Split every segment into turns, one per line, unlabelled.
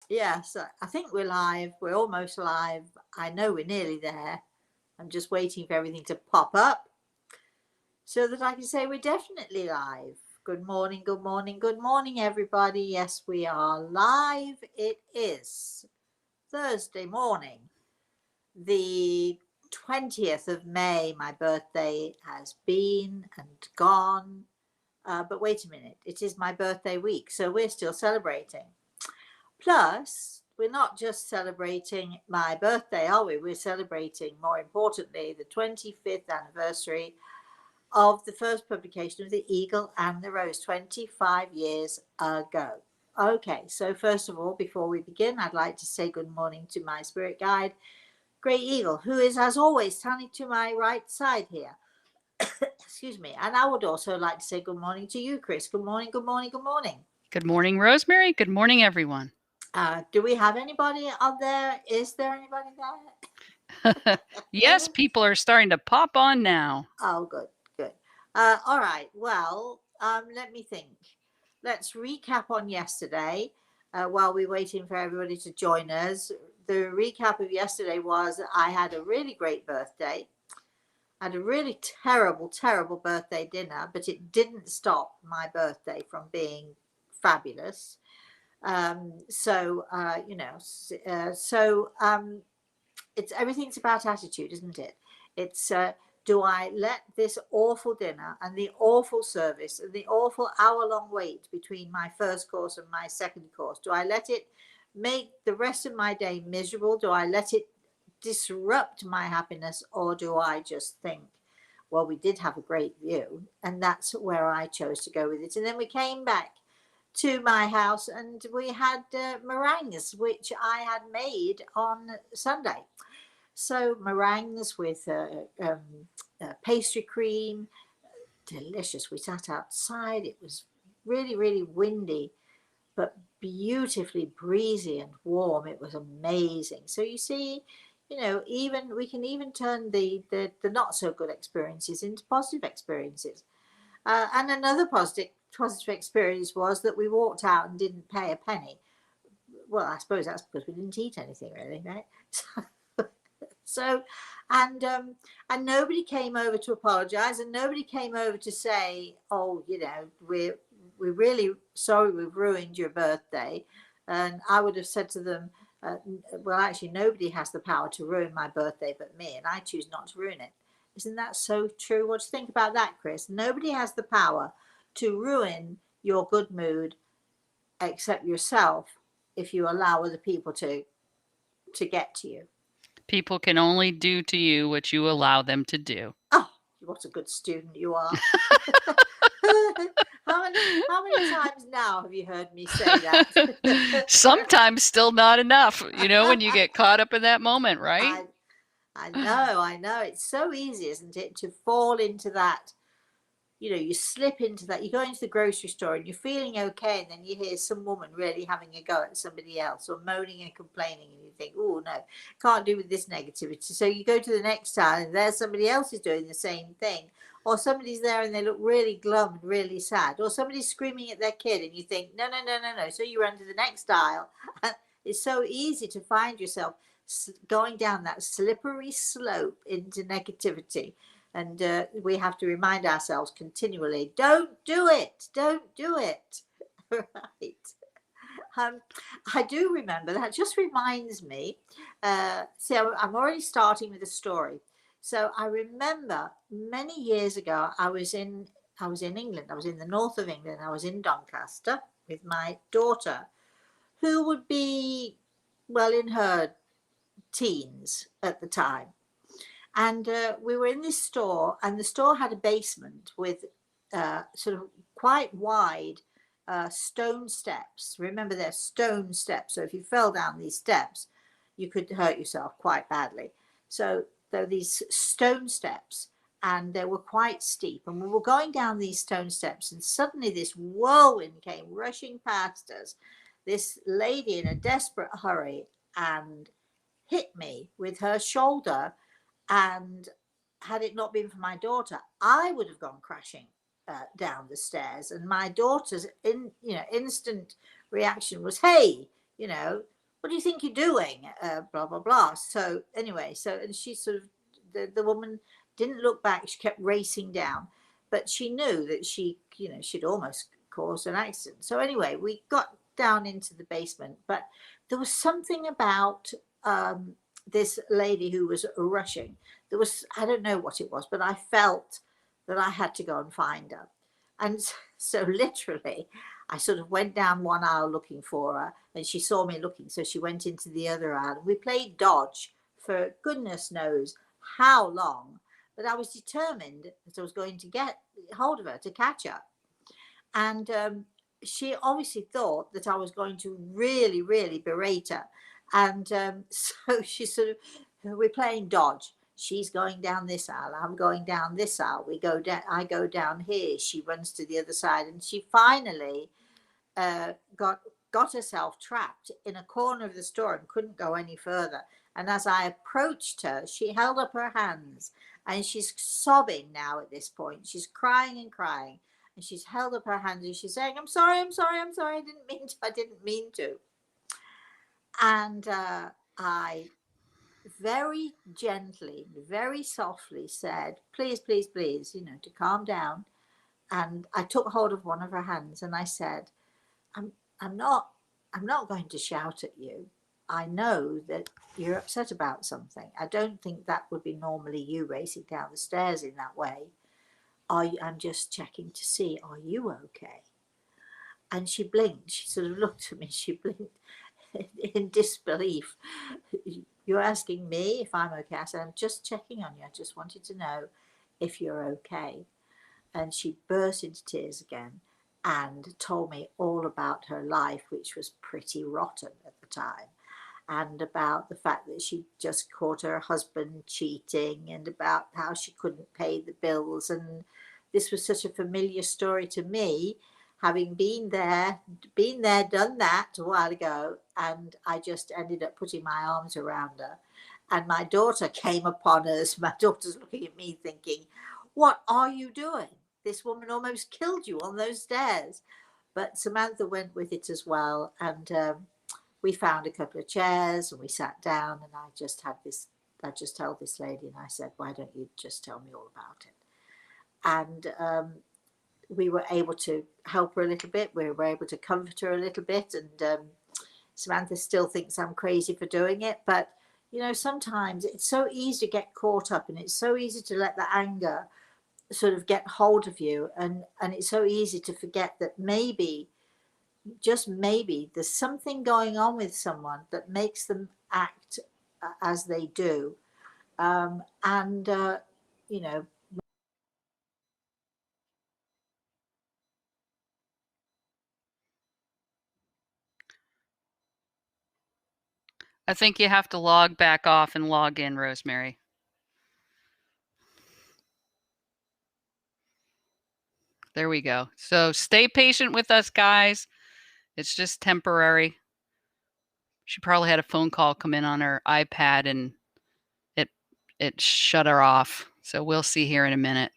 Yes, I think we're live. We're almost live. I know we're nearly there. I'm just waiting for everything to pop up so that I can say we're definitely live. Good morning, good morning, good morning, everybody. Yes, we are live. It is Thursday morning, the 20th of May. My birthday has been and gone. But wait a minute, it is my birthday week, so we're still celebrating. Plus, we're not just celebrating my birthday, are we? We're celebrating, more importantly, the 25th anniversary of the first publication of The Eagle and the Rose 25 years ago. Okay, so first of all, before we begin, I'd like to say good morning to my spirit guide, Great Eagle, who is, as always, standing to my right side here. Excuse me. And I would also like to say good morning to you, Chris. Good morning, good morning, good morning.
Good morning, Rosemary. Good morning, everyone.
Do we have anybody out there? Is there anybody
Yes,
there?
people are starting to pop on now.
Oh, good, good. All right. Well, let me think. Let's recap on yesterday while we're waiting for everybody to join us. The recap of yesterday was I had a really great birthday. I had a really terrible, terrible birthday dinner, but it didn't stop my birthday from being fabulous. It's everything's about attitude, isn't it? It's do I let this awful dinner and the awful service and the awful hour-long wait between my first course and my second course, do I let it make the rest of my day miserable? Do I let it disrupt my happiness, or do I just think, well, we did have a great view, and that's where I chose to go with it. And then we came back to my house and we had meringues, which I had made on Sunday. So meringues with pastry cream, delicious. We sat outside. It was really, really windy, but beautifully breezy and warm. It was amazing. So you see, even we can even turn the not so good experiences into positive experiences. And another positive experience was that we walked out and didn't pay a penny. Well, I suppose that's because we didn't eat anything really, right? So, and nobody came over to apologise, and nobody came over to say, "Oh, we're really sorry we've ruined your birthday." And I would have said to them, "Well, actually, nobody has the power to ruin my birthday but me, and I choose not to ruin it." Isn't that so true? What do you think about that, Chris? Nobody has the power to ruin your good mood except yourself if you allow other people to get to you.
People can only do to you what you allow them to do.
Oh, what a good student you are. How many times now have you heard me say that?
Sometimes still not enough, when you get caught up in that moment, right?
I know. It's so easy, isn't it, to fall into that. You slip into that. You go into the grocery store and you're feeling okay, and then you hear some woman really having a go at somebody else or moaning and complaining, and you think, oh no, can't do with this negativity. So you go to the next town and there's somebody else who's doing the same thing, or somebody's there and they look really glum and really sad, or somebody's screaming at their kid, and you think, no, no, no, no, no. So you run to the next aisle. It's so easy to find yourself going down that slippery slope into negativity. And we have to remind ourselves continually, don't do it, don't do it. Right. I do remember, that just reminds me, so I'm already starting with a story. So I remember many years ago, I was in England. I was in the north of England. I was in Doncaster with my daughter, who would be, well, in her teens at the time. And we were in this store, and the store had a basement with sort of quite wide stone steps. Remember, they're stone steps, so if you fell down these steps, you could hurt yourself quite badly. So there were these stone steps, and they were quite steep. And we were going down these stone steps, and suddenly this whirlwind came rushing past us. This lady in a desperate hurry, and hit me with her shoulder, and had it not been for my daughter, I would have gone crashing down the stairs. And my daughter's instant reaction was, "Hey, what do you think you're doing? Blah, blah, blah. So anyway, and she sort of, the woman didn't look back. She kept racing down, but she knew that she'd almost caused an accident. So anyway, we got down into the basement, but there was something about this lady who was rushing. I don't know what it was, but I felt that I had to go and find her. And so literally, I sort of went down one aisle looking for her, and she saw me looking, so she went into the other aisle. We played dodge for goodness knows how long, but I was determined that I was going to get hold of her, to catch her. And she obviously thought that I was going to really, really berate her. And so she sort of, we're playing dodge. She's going down this aisle. I'm going down this aisle. I go down here. She runs to the other side, and she finally got herself trapped in a corner of the store and couldn't go any further. And as I approached her, she held up her hands, and she's sobbing now at this point. She's crying and crying, and she's held up her hands, and she's saying, "I'm sorry, I'm sorry, I'm sorry. I didn't mean to." And I very gently, very softly said, "Please, please, please, to calm down." And I took hold of one of her hands, and I said, I'm not going to shout at you. I know that you're upset about something. I don't think that would be normally you racing down the stairs in that way. I'm just checking to see, are you okay? And she blinked. She sort of looked at me. She blinked in disbelief. "You're asking me if I'm okay?" I said, "I'm just checking on you. I just wanted to know if you're okay." And she burst into tears again and told me all about her life, which was pretty rotten at the time, and about the fact that she just caught her husband cheating, and about how she couldn't pay the bills. And this was such a familiar story to me, having been there, done that a while ago. And I just ended up putting my arms around her. And my daughter came upon us. My daughter's looking at me thinking, "What are you doing? This woman almost killed you on those stairs." But Samantha went with it as well. And we found a couple of chairs, and we sat down, and I just told this lady, and I said, "Why don't you just tell me all about it?" And we were able to help her a little bit. We were able to comfort her a little bit. And Samantha still thinks I'm crazy for doing it. But, sometimes it's so easy to get caught up, and it's so easy to let the anger sort of get hold of you. And it's so easy to forget that maybe, just maybe, there's something going on with someone that makes them act as they do. And,
I think you have to log back off and log in, Rosemary. There we go. So stay patient with us, guys. It's just temporary. She probably had a phone call come in on her iPad, and it shut her off. So we'll see here in a minute.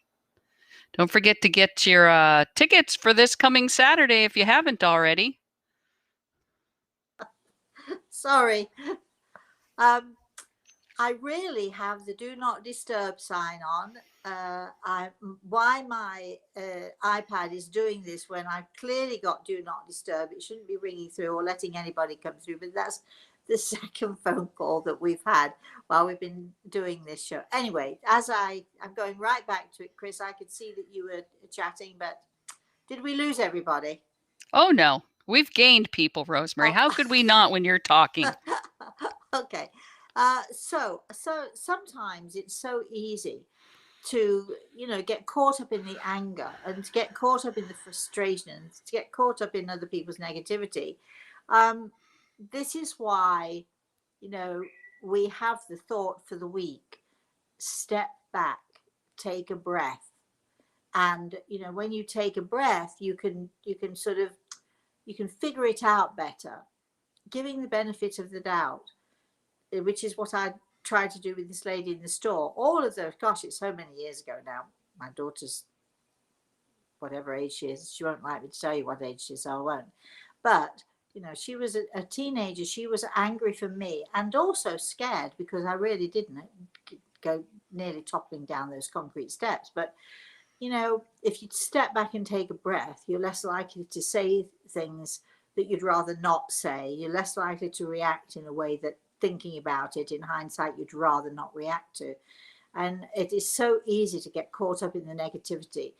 Don't forget to get your tickets for this coming Saturday if you haven't already.
sorry. I really have the do not disturb sign on. Why my iPad is doing this when I've clearly got do not disturb. It shouldn't be ringing through or letting anybody come through, but that's the second phone call that we've had while we've been doing this show. Anyway, I'm going right back to it, Chris. I could see that you were chatting, but did we lose everybody?
Oh, no. We've gained people, Rosemary.
Oh.
How could we not when you're talking?
Okay. So sometimes it's so easy to, get caught up in the anger, and to get caught up in the frustration, and to get caught up in other people's negativity. This is why, we have the thought for the week: step back, take a breath. And, when you take a breath, you can figure it out better, giving the benefit of the doubt, which is what I tried to do with this lady in the store. All of those, gosh, it's so many years ago now. My daughter's whatever age she is. She won't like me to tell you what age she is, so I won't. But you know, she was a teenager. She was angry for me and also scared because I really didn't go nearly toppling down those concrete steps. But, you know, if you step back and take a breath, you're less likely to say things that you'd rather not say. You're less likely to react in a way that, thinking about it in hindsight, you'd rather not react to. And it is so easy to get caught up in the negativity.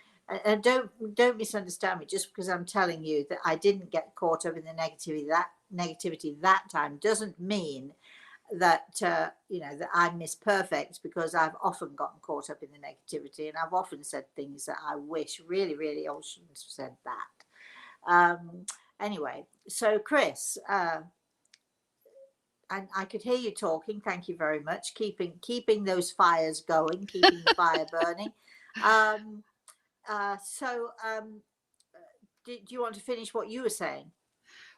And don't misunderstand me. Just because I'm telling you that I didn't get caught up in the negativity that time doesn't mean that you know, that I'm Miss Perfect, because I've often gotten caught up in the negativity, and I've often said things that I wish really, really I shouldn't have said that. Anyway, so Chris, and I could hear you talking. Thank you very much. Keeping those fires going, keeping the fire burning. So, do you want to finish what you were saying?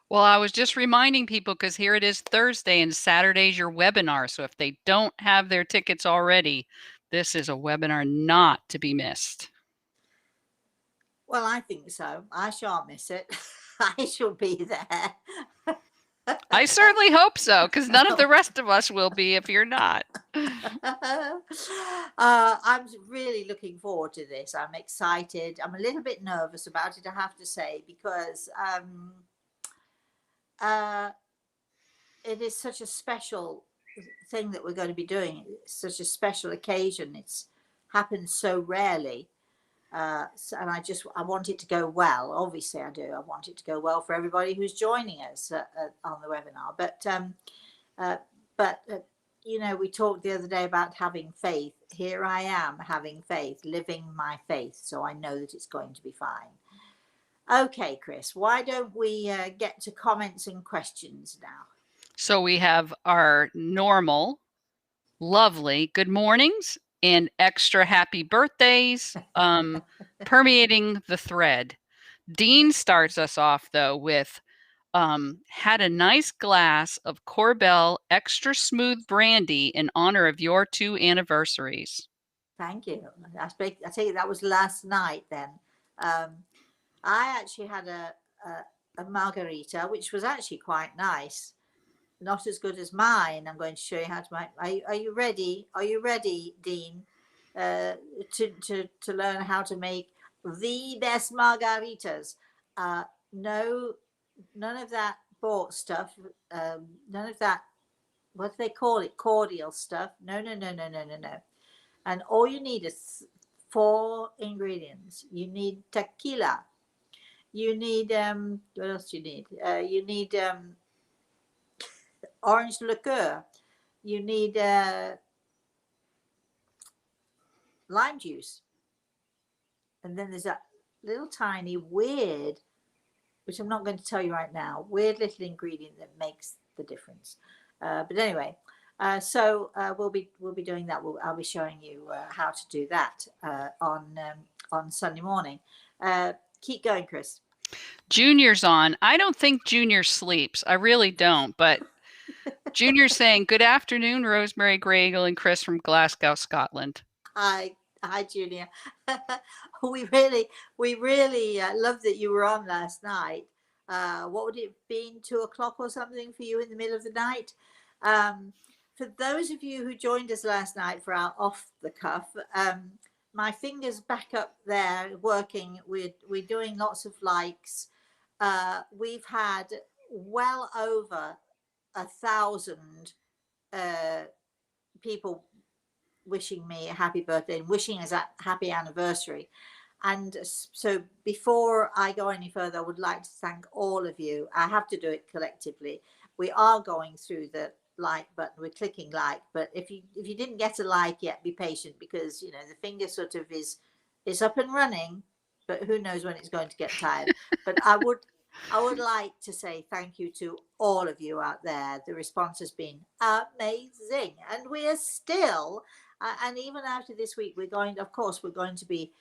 Well, I was just reminding people because here it is Thursday and Saturday's your webinar. So if they don't have their tickets already, this is a webinar not to be missed.
Well, I think so. I shan't miss it. I shall be there.
I certainly hope so, because none of the rest of us will be if you're not.
I'm really looking forward to this. I'm excited. I'm a little bit nervous about it, I have to say, because it is such a special thing that we're going to be doing. It's such a special occasion. It's happened so rarely. And I want it to go well. Obviously, I do. I want it to go well for everybody who's joining us on the webinar. But you know, we talked the other day about having faith. Here I am having faith, living my faith, so I know that it's going to be fine. Okay, Chris, why don't we get to comments and questions now?
So we have our normal, lovely good mornings and extra happy birthdays permeating the thread. Dean starts us off, though, with had a nice glass of Corbel extra smooth brandy in honor of your 2 anniversaries.
Thank you. I think that was last night then. I actually had a margarita, which was actually quite nice. Not as good as mine. I'm going to show you how to make. Are you ready? Are you ready, Dean, to learn how to make the best margaritas? No, none of that bought stuff. None of that. What do they call it? Cordial stuff. No, no, no, no, no, no, no. And all you need is 4 ingredients. You need tequila. You need what else do you need? You need orange liqueur. You need lime juice. And then there's that little tiny weird, which I'm not going to tell you right now, weird little ingredient that makes the difference. But anyway, so we'll be doing that. I'll be showing you how to do that on Sunday morning. Keep going, Chris.
Junior's on. I don't think Junior sleeps. I really don't. But Junior's saying, good afternoon, Rosemary, Greg, and Chris from Glasgow, Scotland.
Hi, Junior. we really love that you were on last night. What would it have been, 2:00 or something for you in the middle of the night? For those of you who joined us last night for our off the cuff, my fingers back up there working. We're doing lots of likes. We've had well over 1,000 people wishing me a happy birthday and wishing us a happy anniversary. And so before I go any further, I would like to thank all of you. I have to do it collectively. We are going through the like button. We're clicking like, but if you didn't get a like yet, be patient, because you know the finger sort of is up and running, but who knows when it's going to get tired. But I would like to say thank you to all of you out there. The response has been amazing, and we are still and even after this week, we're going to be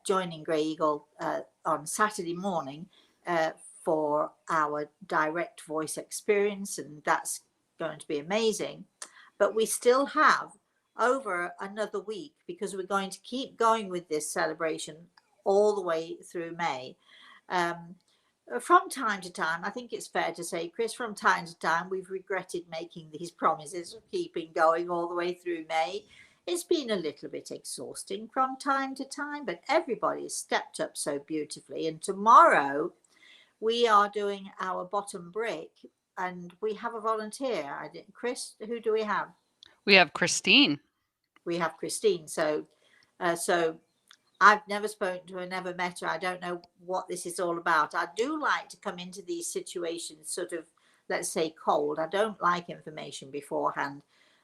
joining Grey Eagle on Saturday morning for our direct voice experience, and that's going to be amazing. But we still have over another week, because we're going to keep going with this celebration all the way through May. From time to time, I think it's fair to say, Chris, from time to time, we've regretted making these promises of keeping going all the way through May. It's been a little bit exhausting from time to time, but everybody has stepped up so beautifully. And tomorrow we are doing our bottom brick, and we have a volunteer. Chris, who do we have?
We have Christine.
We have Christine. So I've never spoken to her, never met her. I don't know what this is all about. I do like to come into these situations sort of, let's say, cold. I don't like information beforehand.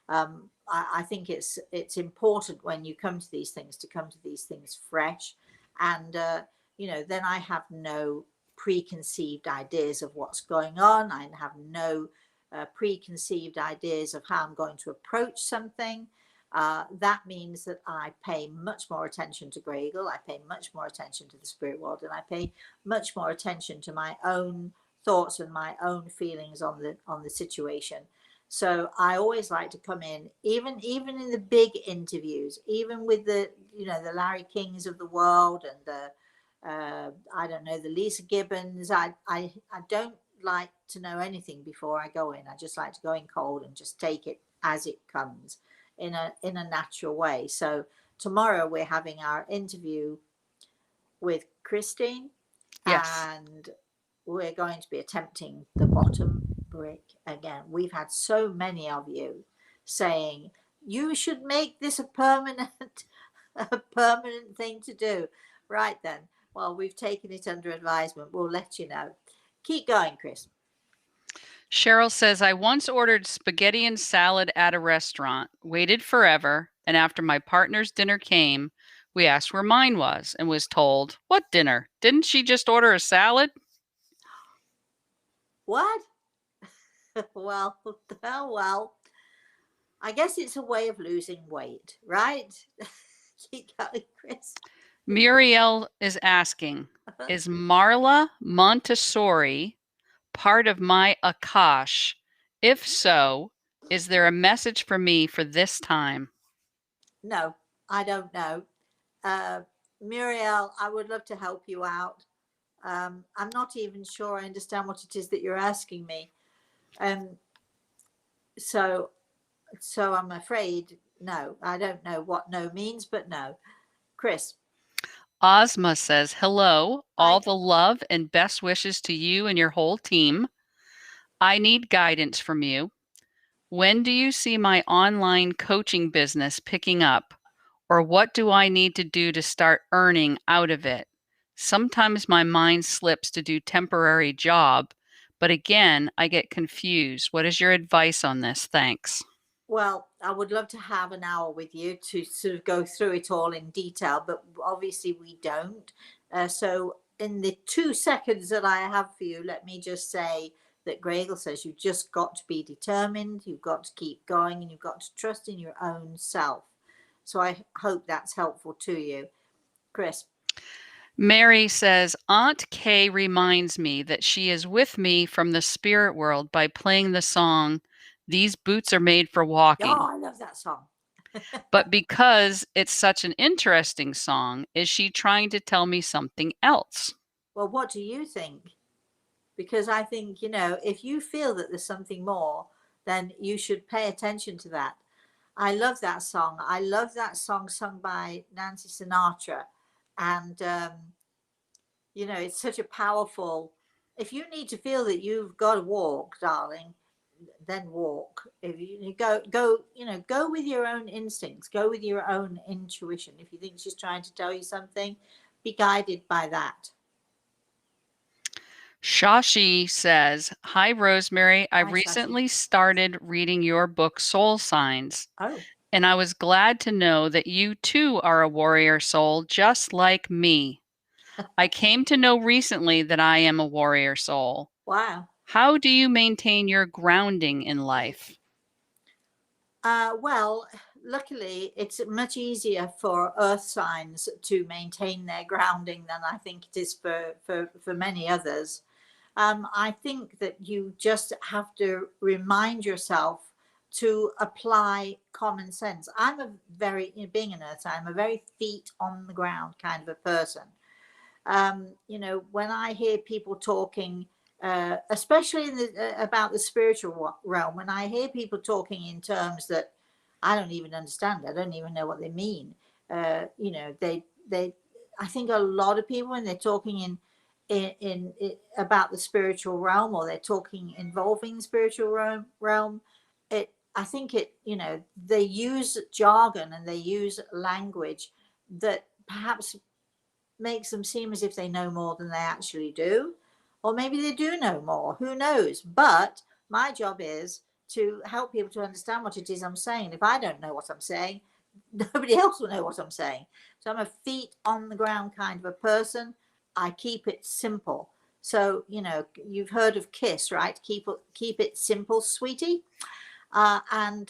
I think it's important when you come to these things to come to these things fresh, and then I have no preconceived ideas of what's going on. I have no preconceived ideas of how I'm going to approach something. That means that I pay much more attention to Gregor, I pay much more attention to the spirit world, and I pay much more attention to my own thoughts and my own feelings on the situation. So I always like to come in, even in the big interviews, even with the Larry Kings of the world and the I don't know, the Lisa Gibbons. I don't like to know anything before I go in. I just like to go in cold and just take it as it comes in a natural way. So tomorrow we're having our interview with Christine.
Yes.
And we're going to be attempting the bottom brick again. We've had so many of you saying you should make this a permanent thing to do. Right then. Well, we've taken it under advisement. We'll let you know. Keep going, Chris.
Cheryl says, I once ordered spaghetti and salad at a restaurant, waited forever, and after my partner's dinner came, we asked where mine was and was told, what dinner? Didn't she just order a salad?
What? Well, I guess it's a way of losing weight, right? Keep going, Chris.
Muriel is asking, is Marla Montessori part of my Akash? If so, is there a message for me for this time?
No, I don't know. Muriel, I would love to help you out. I'm not even sure I understand what it is that you're asking me. So I'm afraid, no, I don't know what no means, but no. Chris.
Ozma says, hello, all
Hi.
the love and best wishes to you and your whole team. I need guidance from you. When do you see my online coaching business picking up? Or what do I need to do to start earning out of it? Sometimes my mind slips to do temporary job, but again, I get confused. What is your advice on this? Thanks.
Well, I would love to have an hour with you to sort of go through it all in detail, but obviously we don't. So in the 2 seconds that I have for you, let me just say that Gregor says you've just got to be determined, you've got to keep going, and you've got to trust in your own self. So I hope that's helpful to you. Chris.
Mary says, Aunt Kay reminds me that she is with me from the spirit world by playing the song, These Boots Are Made for Walking.
Oh, I love that song.
But because it's such an interesting song, is she trying to tell me something else?
Well, what do you think? Because I think, if you feel that there's something more, then you should pay attention to that. I love that song. I love that song sung by Nancy Sinatra. And, it's such a powerful, if you need to feel that you've got to walk, darling, then walk. If you go with your own instincts, go with your own intuition. If you think she's trying to tell you something, be guided by that.
Shashi says, Hi, Rosemary. I
Hi, Shashi.
recently started reading your book, Soul Signs.
Oh.
And I was glad to know that you too are a warrior soul, just like me. I came to know recently that I am a warrior soul.
Wow.
How do you maintain your grounding in life?
Well, luckily, it's much easier for earth signs to maintain their grounding than I think it is for many others. I think that you just have to remind yourself to apply common sense. I'm a very, being an earth sign, I'm a very feet on the ground kind of a person. You know, when I hear people talking, especially in about the spiritual realm, when I hear people talking in terms that I don't even understand, I don't even know what they mean. You know, they, I think a lot of people when they're talking in about the spiritual realm, or they're talking involving spiritual realm, I think you know, they use jargon and they use language that perhaps makes them seem as if they know more than they actually do. Or maybe they do know more, who knows? But my job is to help people to understand what it is I'm saying. If I don't know what I'm saying, nobody else will know what I'm saying. So I'm a feet on the ground kind of a person. I keep it simple. So, you know, you've heard of KISS, right? Keep it simple, sweetie. And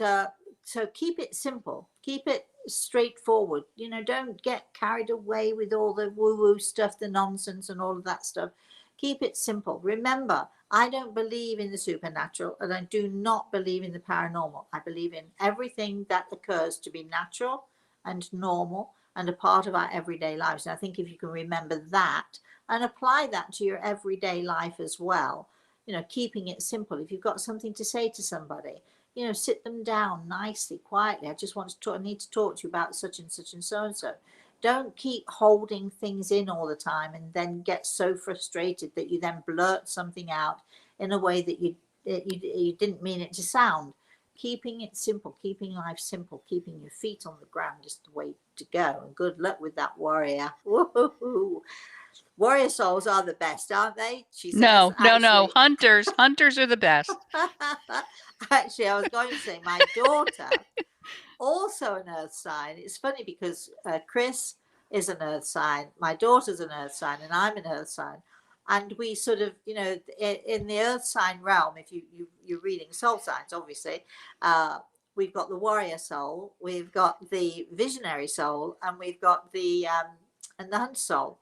so keep it simple, keep it straightforward. You know, don't get carried away with all the woo woo stuff, the nonsense, and all of that stuff. Keep it simple. Remember, I don't believe in the supernatural and I do not believe in the paranormal. I believe in everything that occurs to be natural and normal and a part of our everyday lives. And I think if you can remember that and apply that to your everyday life as well, you know, keeping it simple. If you've got something to say to somebody, you know, sit them down nicely, quietly. I just want to talk, I need to talk to you about such and such and so and so. Don't keep holding things in all the time and then get so frustrated that you then blurt something out in a way that you didn't mean it to sound. Keeping it simple, keeping life simple, keeping your feet on the ground is the way to go. And good luck with that, warrior. Woo-hoo-hoo. Warrior souls are the best, aren't they? She says,
No, no, no.
actually.
Hunters are the best.
Actually, I was going to say my daughter, also an earth sign. It's funny because Chris is an earth sign, my daughter's an earth sign, and I'm an earth sign. And we sort of, you know, in the earth sign realm, if you're reading soul signs, obviously, we've got the warrior soul, we've got the visionary soul, and we've got the hunter soul.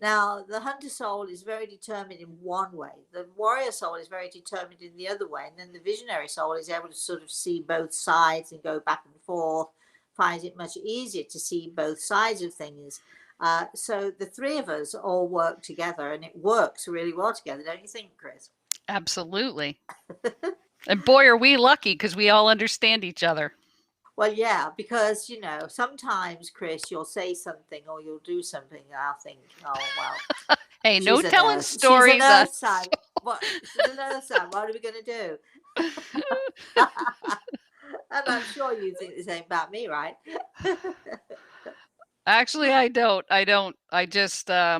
Now, the hunter soul is very determined in one way. The warrior soul is very determined in the other way. And then the visionary soul is able to sort of see both sides and go back and forth, finds it much easier to see both sides of things. So the three of us all work together and it works really well together, don't you think, Chris?
Absolutely. And boy, are we lucky because we all understand each other.
Well, yeah, because, you know, sometimes, Chris, you'll say something or you'll do something and I'll think, oh, well,
Hey, no
she's an
telling
earth. She's an
stories.
earth sign. What? She's an earth sign. What are we going to do? And I'm sure you think the same about me, right?
Actually, I don't. I just I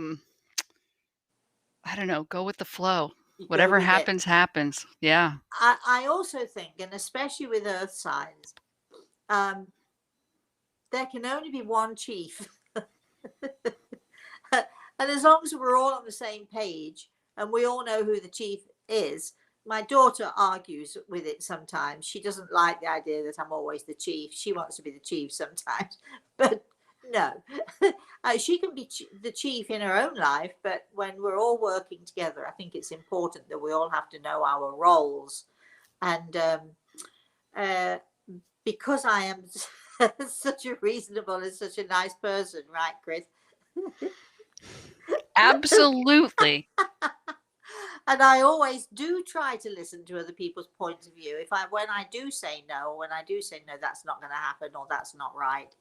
don't know, go with the flow.
You go
Whatever
with it.
happens, happens. Yeah.
I also think, and especially with earth signs, um, there can only be one chief. And as long as we're all on the same page and we all know who the chief is, my daughter argues with it sometimes. She doesn't like the idea that I'm always the chief. She wants to be the chief sometimes, but no, she can be the chief in her own life. But when we're all working together, I think it's important that we all have to know our roles. And uh, because I am such a reasonable and such a nice person, right, Chris?
Absolutely.
And I always do try to listen to other people's points of view. When I do say no, when I do say no, that's not going to happen or that's not right.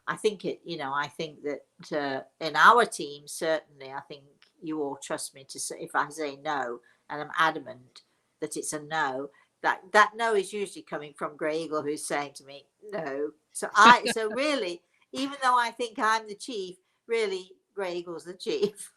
I think I think that in our team, certainly, I think you all trust me to say, if I say no and I'm adamant that it's a no, that no is usually coming from Grey Eagle, who's saying to me, no. So really, even though I think I'm the chief, really Grey Eagle's the chief.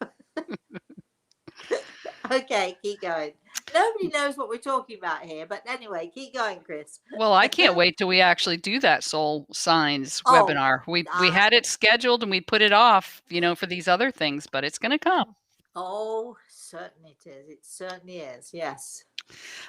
Okay, keep going. Nobody knows what we're talking about here, but anyway, keep going, Chris.
Well, I can't wait till we actually do that soul signs
Oh,
webinar. We
ah,
had it scheduled and we put it off, for these other things, but it's going to come.
oh, certainly it is. It certainly is. Yes.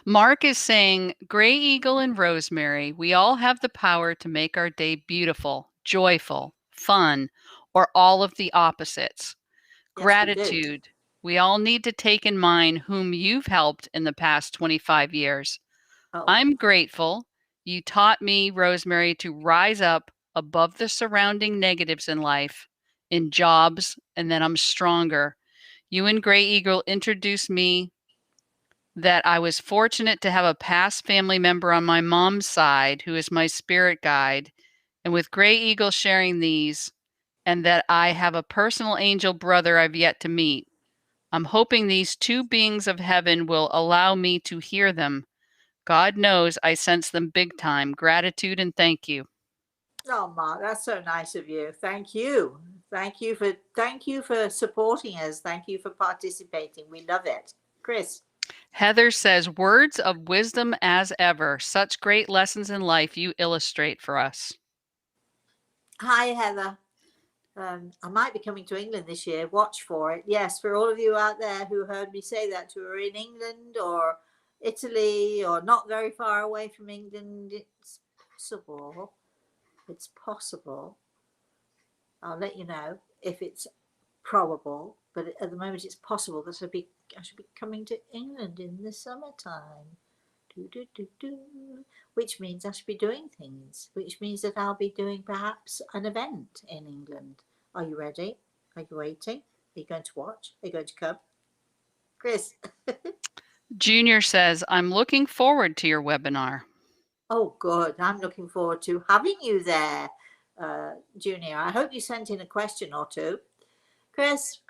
Mark is saying, Gray Eagle and Rosemary, we all have the power to make our day beautiful, joyful, fun, or all of the opposites.
Yes, we do.
Gratitude. We all need to take in mind whom you've helped in the past 25 years.
Oh,
I'm grateful you taught me, Rosemary, to rise up above the surrounding negatives in life, in jobs, and then I'm stronger You and Gray Eagle introduced me that I was fortunate to have a past family member on my mom's side who is my spirit guide. And with Gray Eagle sharing these, and that I have a personal angel brother I've yet to meet. I'm hoping these two beings of heaven will allow me to hear them. God knows I sense them big time. Gratitude and thank you.
Oh, Mark, that's so nice of you. Thank you. Thank you for supporting us. Thank you for participating. We love it. Chris.
Heather says, words of wisdom as ever. Such great lessons in life you illustrate for us.
Hi, Heather. I might be coming to England this year. Watch for it. Yes, for all of you out there who heard me say that, who are in England or Italy or not very far away from England, it's possible. It's possible. I'll let you know if it's probable, but at the moment it's possible that I should be coming to England in the summertime. Which means I should be doing things, which means that I'll be doing perhaps an event in England. Are you ready? Are you waiting? Are you going to watch? Are you going to come? Chris.
Junior says, I'm looking forward to your webinar.
Oh, good. I'm looking forward to having you there, Junior. I hope you sent in a question or two. Chris.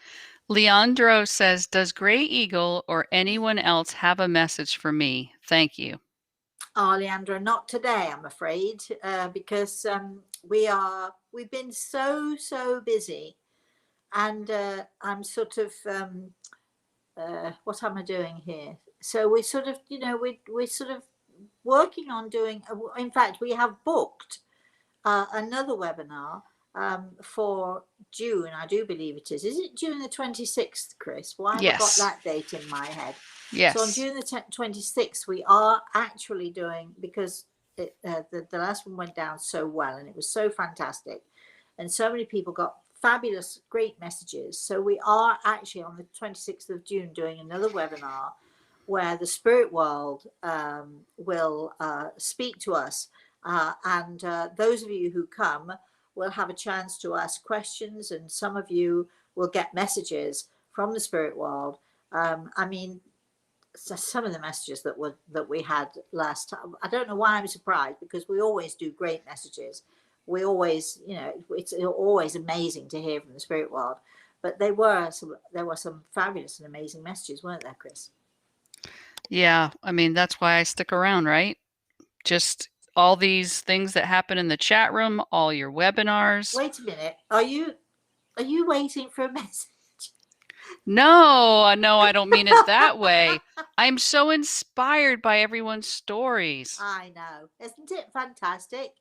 Leandro says, does Gray Eagle or anyone else have a message for me? Thank you.
Oh, Leandra, not today, I'm afraid, because we've been so busy, and I'm sort of what am I doing here? So we're sort of, we're sort of working on doing. In fact, we have booked another webinar for June. I do believe it is. Is it June the 26th, Chris? Why have I got that date in my head?
Yes.
So on June the 26th, we are actually doing, because the last one went down so well and it was so fantastic, and so many people got fabulous, great messages. So we are actually on the 26th of June doing another webinar where the spirit world will speak to us. And those of you who come will have a chance to ask questions, and some of you will get messages from the spirit world. I mean, so some of the messages that we had last time, I don't know why I'm surprised, because we always do great messages. We always, it's always amazing to hear from the spirit world. But there were some fabulous and amazing messages, weren't there, Chris?
Yeah, I mean, that's why I stick around, right? Just all these things that happen in the chat room, all your webinars.
Wait a minute. Are you waiting for a message?
No, I don't mean it that way. I'm so inspired by everyone's stories.
I know. Isn't it fantastic?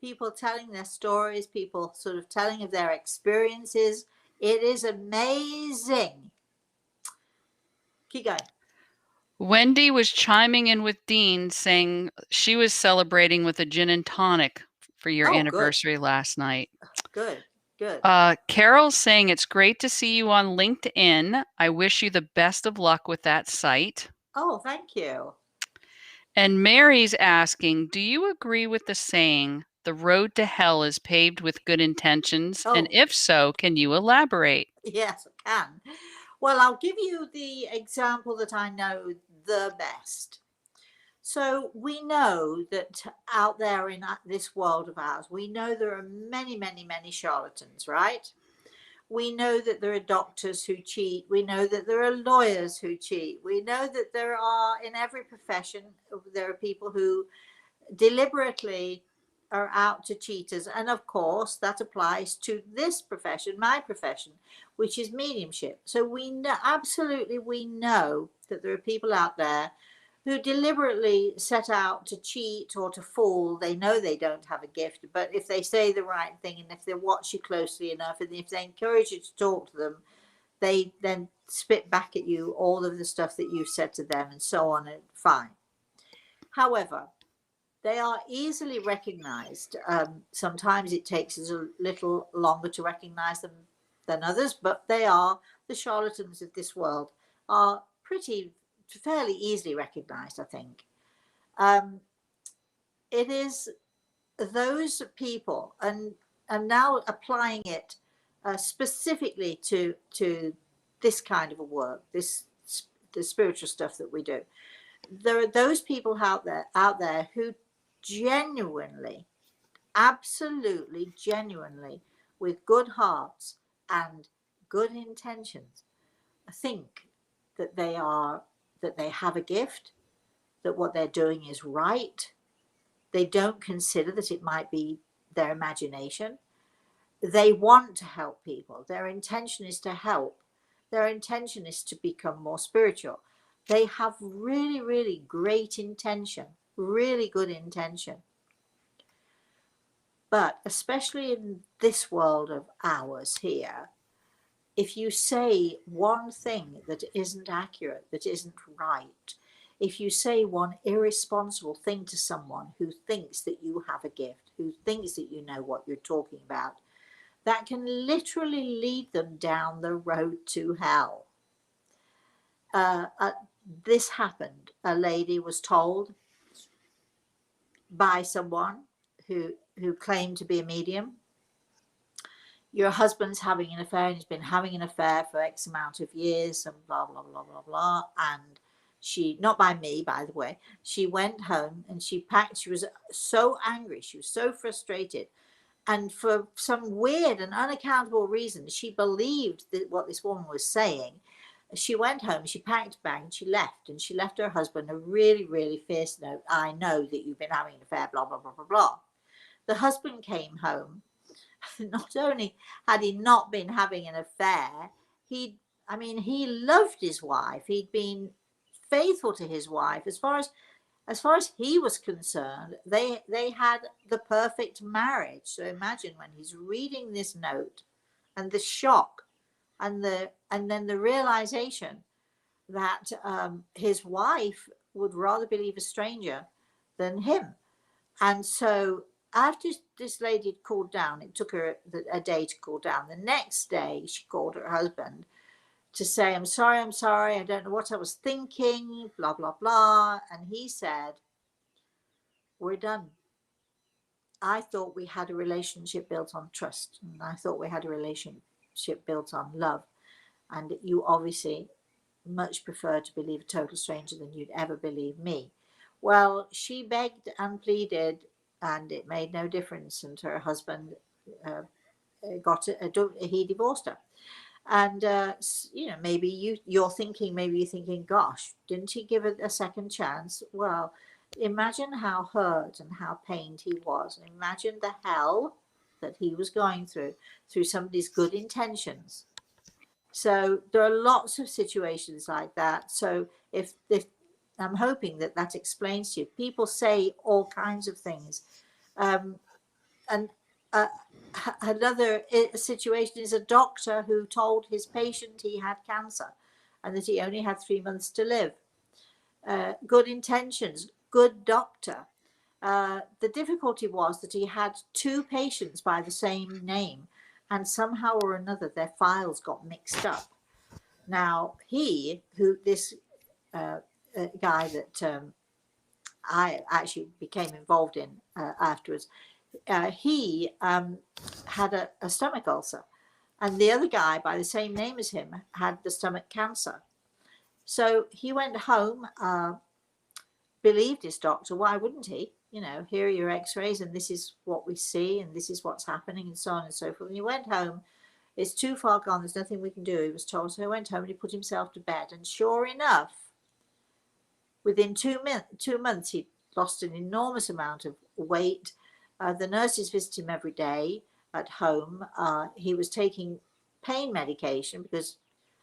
People telling their stories, people sort of telling of their experiences. It is amazing. Keep going.
Wendy was chiming in with Dean, saying she was celebrating with a gin and tonic for your anniversary last night.
Good.
Carol's saying it's great to see you on LinkedIn. I wish you the best of luck with that site.
Oh, thank you.
And Mary's asking, do you agree with the saying, the road to hell is paved with good intentions?
Oh.
And if so, can you elaborate?
Yes, I can. Well, I'll give you the example that I know the best. So we know that out there in this world of ours, we know there are many charlatans, right? We know that there are doctors who cheat. We know that there are lawyers who cheat. We know that there are, in every profession, there are people who deliberately are out to cheat us. And of course, that applies to this profession, my profession, which is mediumship. So we know, absolutely, we know that there are people out there who deliberately set out to cheat or to fool. They know they don't have a gift, but if they say the right thing, and if they watch you closely enough, and if they encourage you to talk to them, they then spit back at you all of the stuff that you've said to them, and so on, and fine. However, they are easily recognized. Sometimes it takes us a little longer to recognize them than others, but they are, the charlatans of this world are fairly easily recognized, I think. It is those people, and now applying it specifically to this kind of a work, the spiritual stuff that we do. There are those people out there who genuinely, absolutely genuinely, with good hearts and good intentions, think that they have a gift, that what they're doing is right. They don't consider that it might be their imagination. They want to help people. Their intention is to help. Their intention is to become more spiritual. They have really, really great intention, really good intention. But especially in this world of ours here, if you say one thing that isn't accurate, that isn't right, if you say one irresponsible thing to someone who thinks that you have a gift, who thinks that you know what you're talking about, that can literally lead them down the road to hell. This happened. A lady was told by someone who claimed to be a medium, your husband's having an affair, and he's been having an affair for X amount of years, and blah, blah, blah, blah, blah. And she, not by me, by the way, she went home and she packed. She was so angry. She was so frustrated. And for some weird and unaccountable reason, she believed that what this woman was saying. She went home, she packed a bag, and she left. And she left her husband a really, really fierce note. I know that you've been having an affair, blah, blah, blah, blah, blah. The husband came home. Not only had he not been having an affair, he loved his wife. He'd been faithful to his wife. As far as he was concerned, they had the perfect marriage. So imagine when he's reading this note, and the shock, and then the realization that his wife would rather believe a stranger than him. And so after this lady had cooled down, it took her a day to cool down. The next day, she called her husband to say, I'm sorry, I don't know what I was thinking, blah, blah, blah. And he said, we're done. I thought we had a relationship built on trust, and I thought we had a relationship built on love. And you obviously much prefer to believe a total stranger than you'd ever believe me. Well, she begged and pleaded, and it made no difference. And her husband he divorced her. And maybe you're thinking, gosh, didn't he give it a second chance? Well, imagine how hurt and how pained he was. Imagine the hell that he was going through somebody's good intentions. So there are lots of situations like that. So if I'm hoping that explains to you. People say all kinds of things. And another situation is a doctor who told his patient he had cancer and that he only had 3 months to live. Good intentions, good doctor. The difficulty was that he had 2 patients by the same name, and somehow or another their files got mixed up. Now, this guy that I actually became involved in afterwards, he had a stomach ulcer, and the other guy by the same name as him had the stomach cancer. So he went home, believed his doctor. Why wouldn't he? Here are your x-rays, and this is what we see, and this is what's happening, and so on and so forth. And he went home. It's too far gone. There's nothing we can do, he was told. So he went home and he put himself to bed. And sure enough, within 2 months, he'd lost an enormous amount of weight. The nurses visited him every day at home. He was taking pain medication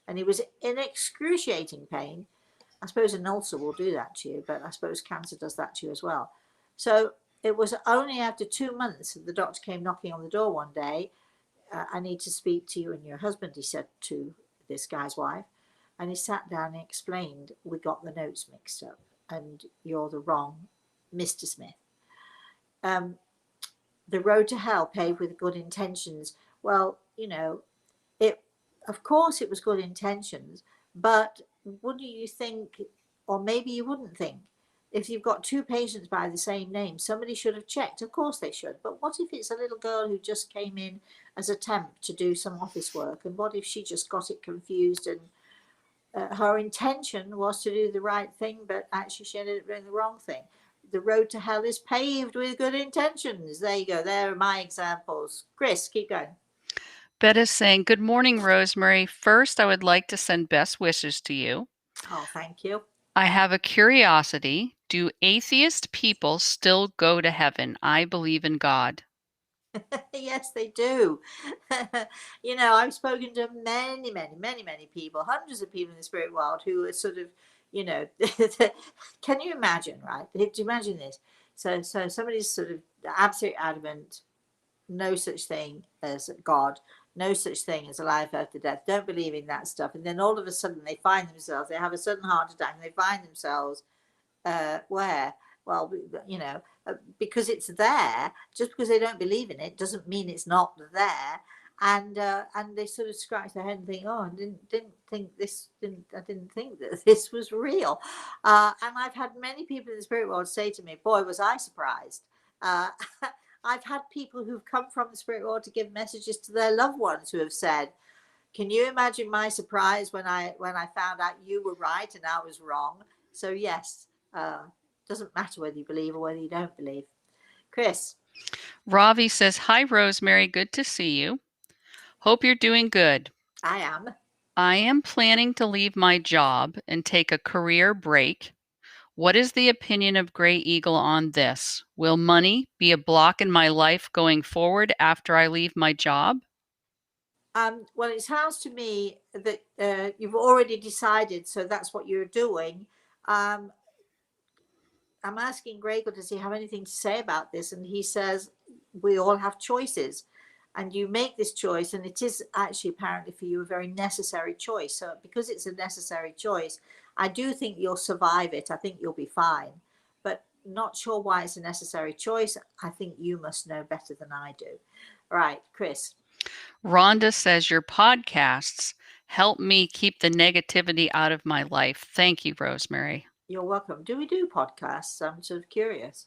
and he was in excruciating pain. I suppose an ulcer will do that to you, but I suppose cancer does that to you as well. So it was only after 2 months that the doctor came knocking on the door one day. I need to speak to you and your husband, he said to this guy's wife. And he sat down and explained, we got the notes mixed up and you're the wrong Mr. Smith. The road to hell paved with good intentions. Well, of course it was good intentions, but wouldn't you think, or maybe you wouldn't think, if you've got two patients by the same name, somebody should have checked. Of course they should. But what if it's a little girl who just came in as a temp to do some office work? And what if she just got it confused and her intention was to do the right thing, but actually she ended up doing the wrong thing? The road to hell is paved with good intentions. There you go. There are my examples. Chris, keep going.
Bet is saying, "Good morning, Rosemary. First, I would like to send best wishes to you.
Oh, thank you.
I have a curiosity. Do atheist people still go to heaven? I believe in God."
Yes, they do. I've spoken to many people, hundreds of people in the spirit world who are sort of, you know, can you imagine, right? Do you imagine this? So somebody's sort of absolutely adamant, no such thing as God, no such thing as a life after death, don't believe in that stuff. And then all of a sudden they find themselves, they have a sudden heart attack and they find themselves where? Well, because it's there. Just because they don't believe in it doesn't mean it's not there. And they sort of scratch their head and think, oh, I didn't think this, I didn't think that this was real. And I've had many people in the spirit world say to me, boy, was I surprised. Uh, I've had people who've come from the spirit world to give messages to their loved ones who have said, can you imagine my surprise when I found out you were right and I was wrong? So yes, doesn't matter whether you believe or whether you don't believe. Chris.
Ravi says, "Hi, Rosemary. Good to see you. Hope you're doing good.
I am.
I am planning to leave my job and take a career break. What is the opinion of Gray Eagle on this? Will money be a block in my life going forward after I leave my job?"
Well, it sounds to me that you've already decided, so that's what you're doing. Um, I'm asking Gregor, does he have anything to say about this? And he says, we all have choices. And you make this choice, and it is actually apparently for you a very necessary choice. So, because it's a necessary choice, I do think you'll survive it. I think you'll be fine. But not sure why it's a necessary choice. I think you must know better than I do. Right, Chris.
Rhonda says, "Your podcasts help me keep the negativity out of my life. Thank you, Rosemary."
You're welcome. Do we do podcasts? I'm sort of curious.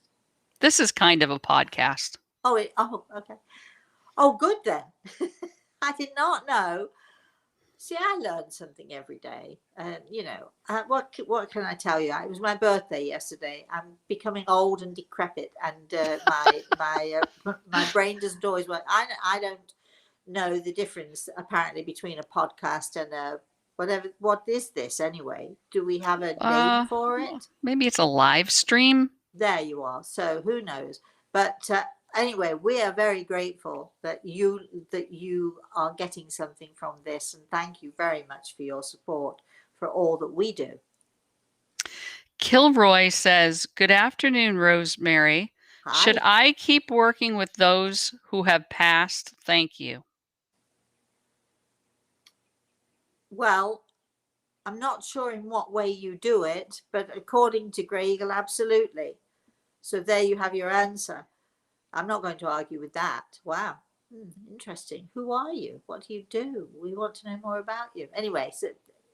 This is kind of a podcast.
Oh, okay. Oh, good then. I did not know. See, I learn something every day. And, what can I tell you? It was my birthday yesterday. I'm becoming old and decrepit, and my brain doesn't always work. I don't know the difference apparently between a podcast and a whatever. What is this anyway? Do we have a name for it?
Maybe it's a live stream.
There you are. So who knows? But anyway, we are very grateful that you are getting something from this, and thank you very much for your support for all that we do.
Kilroy says, "Good afternoon, Rosemary.
Hi.
Should I keep working with those who have passed? Thank you."
Well, I'm not sure in what way you do it, but according to Grey Eagle, absolutely. So there you have your answer. I'm not going to argue with that. Wow. Interesting. Who are you? What do you do? We want to know more about you. Anyway, so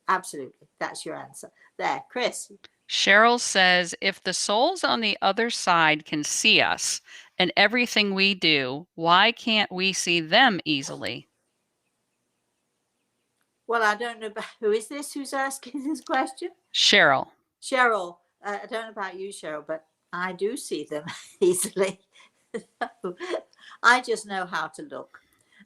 absolutely, that's your answer. There, Chris.
Cheryl says, "If the souls on the other side can see us and everything we do, why can't we see them easily?"
Well, I don't know about who is this who's asking this question.
Cheryl.
Cheryl, I don't know about you, Cheryl, but I do see them easily. I just know how to look.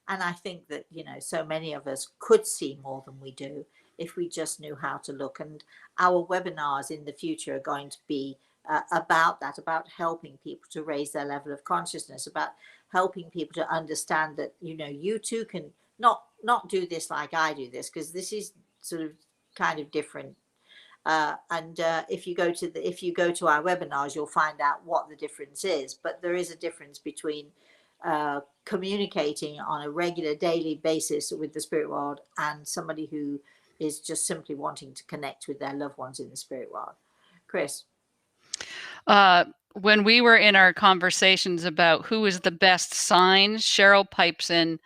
And I think that, so many of us could see more than we do if we just knew how to look. And our webinars in the future are going to be about that, about helping people to raise their level of consciousness, about helping people to understand that, you too can not do this like I do this, because this is sort of kind of different. And if you go to our webinars, you'll find out what the difference is. But there is a difference between communicating on a regular daily basis with the spirit world and somebody who is just simply wanting to connect with their loved ones in the spirit world. Chris.
When we were in our conversations about who is the best sign, Cheryl pipes in,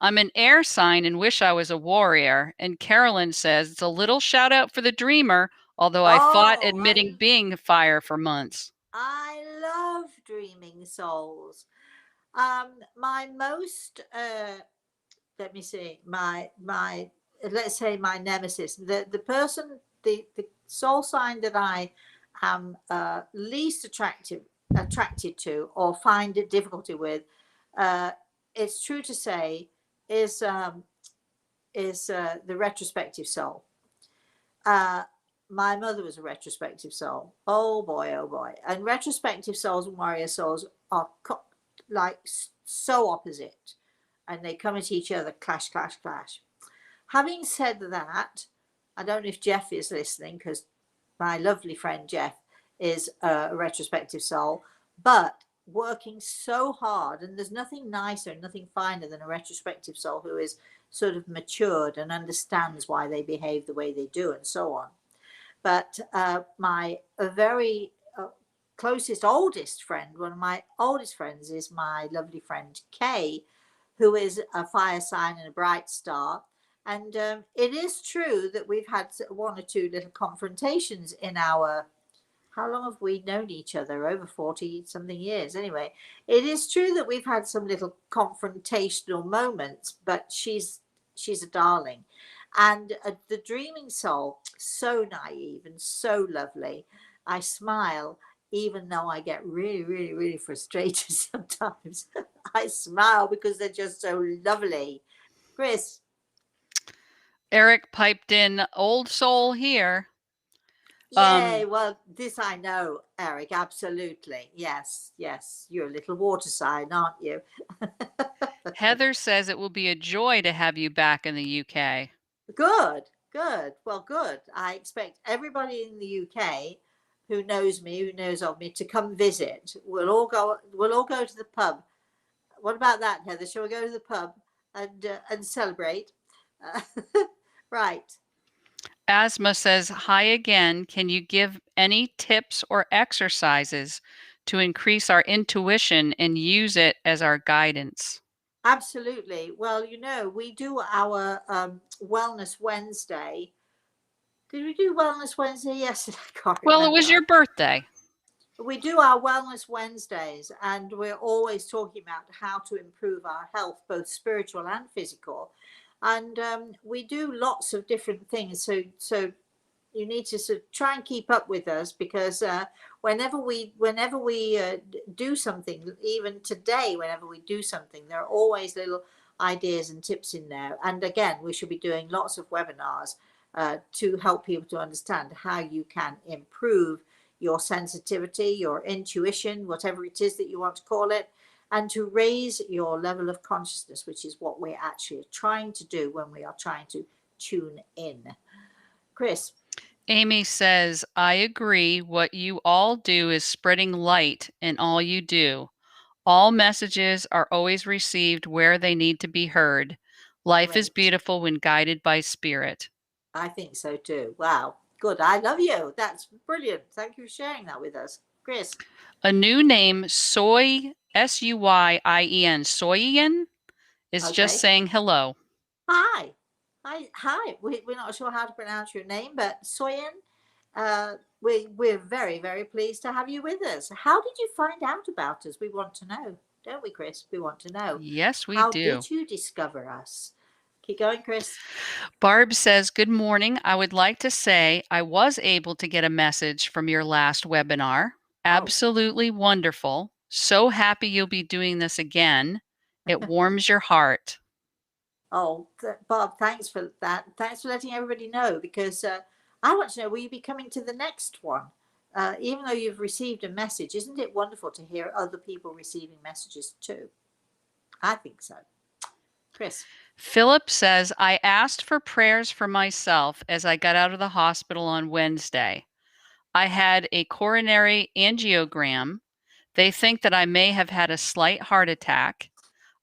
"I'm an air sign and wish I was a warrior." And Carolyn says, "It's a little shout out for the dreamer. although I fought
Oh,
admitting being fire for months.
I love dreaming souls. My most let me see, my let's say my nemesis, the person, the soul sign that I am least attracted to or find it difficulty with, uh, it's true to say, is the retrospective soul. Uh, my mother was a retrospective soul. Oh boy, oh boy. And retrospective souls and warrior souls are like so opposite, and they come at each other, clash, clash, clash. Having said that, I don't know if Jeff is listening, because my lovely friend Jeff is a retrospective soul, but working so hard, and there's nothing nicer, nothing finer than a retrospective soul who is sort of matured and understands why they behave the way they do and so on. But my very closest, oldest friend, one of my oldest friends, is my lovely friend Kay, who is a fire sign and a bright star. And it is true that we've had one or two little confrontations in our, how long have we known each other? Over 40 something years. Anyway, it is true that we've had some little confrontational moments, but she's a darling. And the dreaming soul, so naive and so lovely. I smile even though I get really, really, really frustrated sometimes. I smile because they're just so lovely. Chris.
Eric piped in, old soul here.
Yay. Well, this I know, Eric. Absolutely. Yes. Yes. You're a little water sign, aren't you?
Heather says it will be a joy to have you back in the UK.
Good. Good. Well, good. I expect everybody in the UK who knows me, who knows of me, to come visit. We'll all go to the pub. What about that, Heather? Shall we go to the pub and celebrate? Uh, right.
Asma says, hi again. Can you give any tips or exercises to increase our intuition and use it as our guidance?
Absolutely. Well, we do our Wellness Wednesday. Did we do Wellness Wednesday yesterday? I can't
Well, it
remember.
was your birthday.
We do our Wellness Wednesdays, and we're always talking about how to improve our health, both spiritual and physical. And we do lots of different things. So you need to sort of try and keep up with us, because whenever we do something, even today, whenever we do something, there are always little ideas and tips in there. And again, we should be doing lots of webinars to help people to understand how you can improve your sensitivity, your intuition, whatever it is that you want to call it, and to raise your level of consciousness, which is what we're actually trying to do when we are trying to tune in. Chris.
Amy says, I agree. What you all do is spreading light in all you do. All messages are always received where they need to be heard. Life is
Great.
beautiful when guided by spirit.
I think so too. Wow. Good. I love you. That's brilliant. Thank you for sharing that with us. Chris.
A new name, Soy, Suyin, Soyin, is just
Okay.
saying hello.
Hi. Hi. We're not sure how to pronounce your name, but Soyen, we're very, very pleased to have you with us. How did you find out about us? We want to know, don't we, Chris? We want to know.
Yes, we
How
do.
did you discover us? Keep going, Chris.
Barb says, good morning. I would like to say I was able to get a message from your last webinar.
Oh.
Absolutely wonderful. So happy you'll be doing this again. It warms your heart.
Oh, Bob, thanks for that. Thanks for letting everybody know, because I want to know, will you be coming to the next one? Even though you've received a message, isn't it wonderful to hear other people receiving messages too? I think so. Chris.
Philip says, I asked for prayers for myself as I got out of the hospital on Wednesday. I had a coronary angiogram. They think that I may have had a slight heart attack.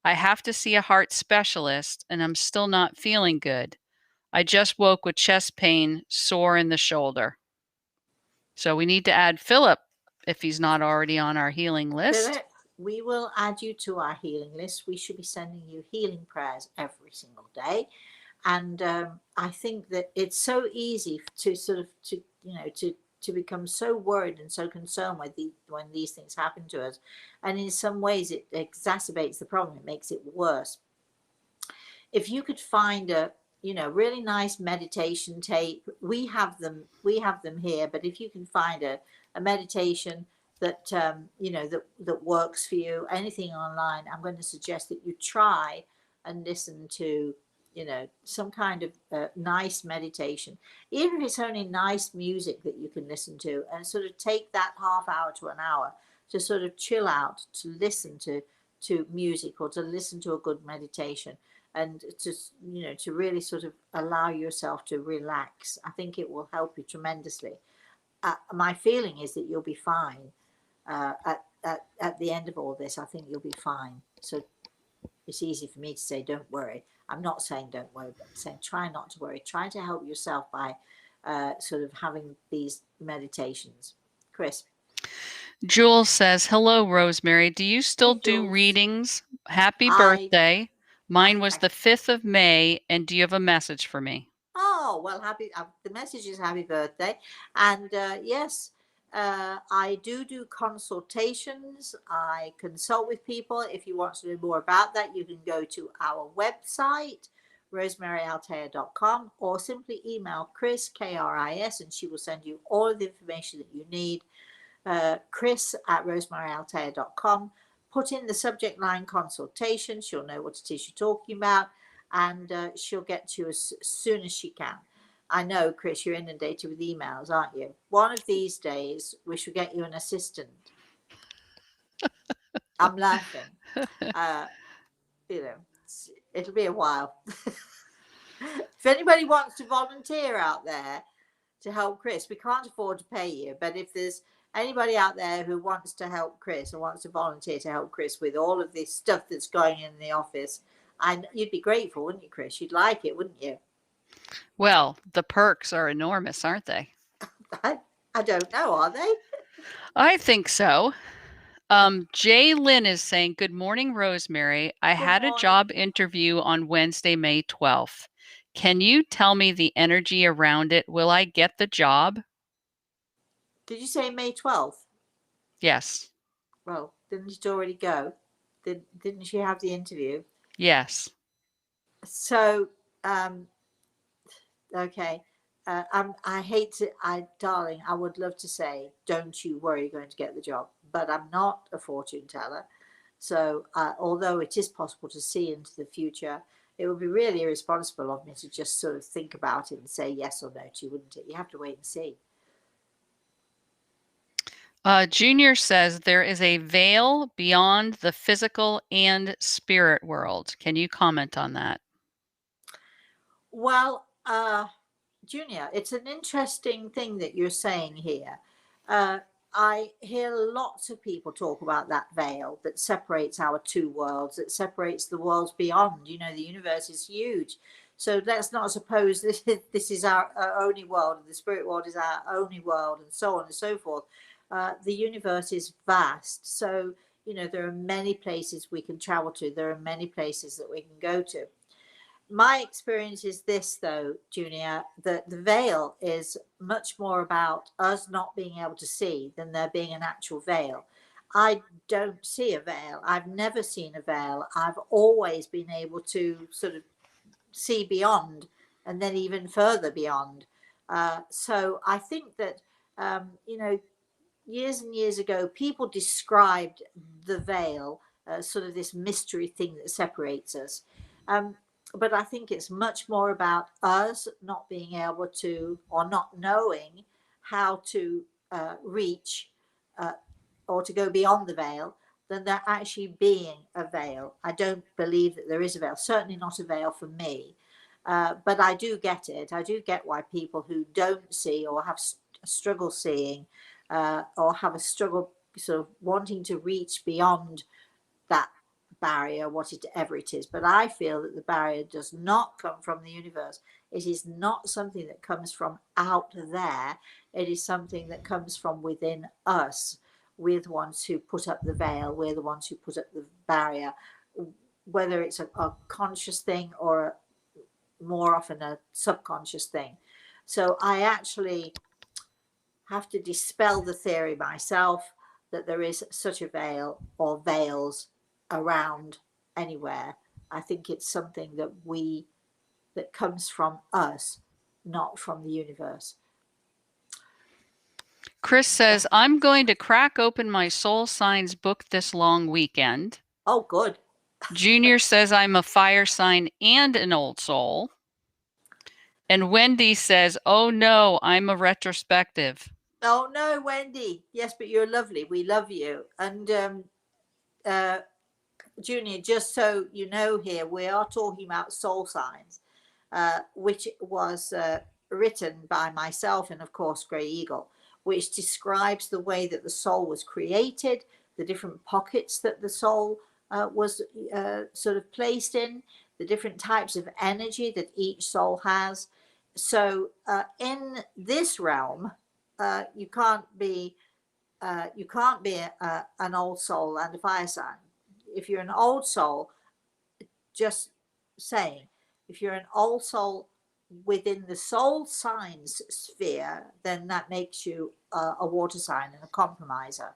I have to see a heart specialist, and I'm still not feeling good. I just woke with chest pain, sore in the shoulder. So we need to add Philip if he's not already on our healing list.
Philip, we will add you to our healing list. We should be sending you healing prayers every single day. And I think that it's so easy to sort of to become so worried and so concerned when these things happen to us, and in some ways it exacerbates the problem. It makes it worse. If you could find a really nice meditation tape, we have them here, but if you can find a meditation that that works for you, anything online, I'm going to suggest that you try and listen to some kind of nice meditation, even if it's only nice music that you can listen to, and sort of take that half hour to an hour to sort of chill out, to listen to music, or to listen to a good meditation, and to really sort of allow yourself to relax. I think it will help you tremendously. My feeling is that you'll be fine at the end of all this. I think you'll be fine. So it's easy for me to say, don't worry. I'm not saying don't worry, but I'm saying try not to worry. Try to help yourself by sort of having these meditations. Chris.
Jules says, hello, Rosemary. Do you still
Hey,
do
Jules.
readings? Happy
I
birthday. Mine was the 5th of May. And do you have a message for me?
Oh, well, happy. The message is happy birthday. And yes, I do consultations. I consult with people. If you want to know more about that, you can go to our website, rosemaryaltea.com, or simply email Chris, Kris, and she will send you all of the information that you need. Chris@rosemaryaltea.com. Put in the subject line consultation. She'll know what it is you're talking about, and she'll get to you as soon as she can. I know, Chris, you're inundated with emails, aren't you? One of these days, we should get you an assistant. I'm laughing. It'll be a while. If anybody wants to volunteer out there to help Chris, we can't afford to pay you, but if there's anybody out there who wants to help Chris or wants to volunteer to help Chris with all of this stuff that's going in the office, you'd be grateful, wouldn't you, Chris? You'd like it, wouldn't you?
Well, the perks are enormous, aren't they?
I don't know, are they?
I think so. Jay Lynn is saying, good morning, Rosemary. I
Good
had a
morning.
job interview on Wednesday, May 12th. Can you tell me the energy around it? Will I get the job?
Did you say May 12th?
Yes.
Well, didn't it already go? Didn't you have the interview?
Yes.
So, okay. Darling, I would love to say, don't you worry, you're going to get the job. But I'm not a fortune teller. So, although it is possible to see into the future, it would be really irresponsible of me to just sort of think about it and say yes or no to you, wouldn't it? You have to wait and see.
Junior says there is a veil beyond the physical and spirit world. Can you comment on that?
Well, Junior, it's an interesting thing that you're saying here. I hear lots of people talk about that veil that separates our two worlds, that separates the worlds beyond. You know, the universe is huge. So let's not suppose this is our only world, and the spirit world is our only world, and so on and so forth. The universe is vast. So, there are many places we can travel to. There are many places that we can go to. My experience is this, though, Junior, that the veil is much more about us not being able to see than there being an actual veil. I don't see a veil. I've never seen a veil. I've always been able to sort of see beyond, and then even further beyond. So I think that, years and years ago, people described the veil as sort of this mystery thing that separates us. But I think it's much more about us not being able to, or not knowing how to reach or to go beyond the veil, than there actually being a veil. I don't believe that there is a veil, certainly not a veil for me. But I do get it. I do get why people who don't see or have struggle seeing or have a struggle sort of wanting to reach beyond that barrier, whatever it is. But I feel that the barrier does not come from the universe. It is not something that comes from out there. It is something that comes from within us. We're the ones who put up the veil. We're the ones who put up the barrier. Whether it's a conscious thing or more often a subconscious thing. So I actually have to dispel the theory myself that there is such a veil or veils around anywhere. I think it's something that comes from us, not from the universe.
Chris says, I'm going to crack open my soul signs book this long weekend.
Oh, good.
Junior says, I'm a fire sign and an old soul. And Wendy says, oh no, I'm a retrospective.
Oh no, Wendy. Yes, but you're lovely. We love you. And Junior, just so you know, here we are talking about soul signs, which was written by myself and, of course, Grey Eagle, which describes the way that the soul was created, the different pockets that the soul was sort of placed in, the different types of energy that each soul has. So in this realm, you can't be an old soul and a fire sign. If you're an old soul, just saying, if you're an old soul within the soul signs sphere, then that makes you a water sign and a compromiser.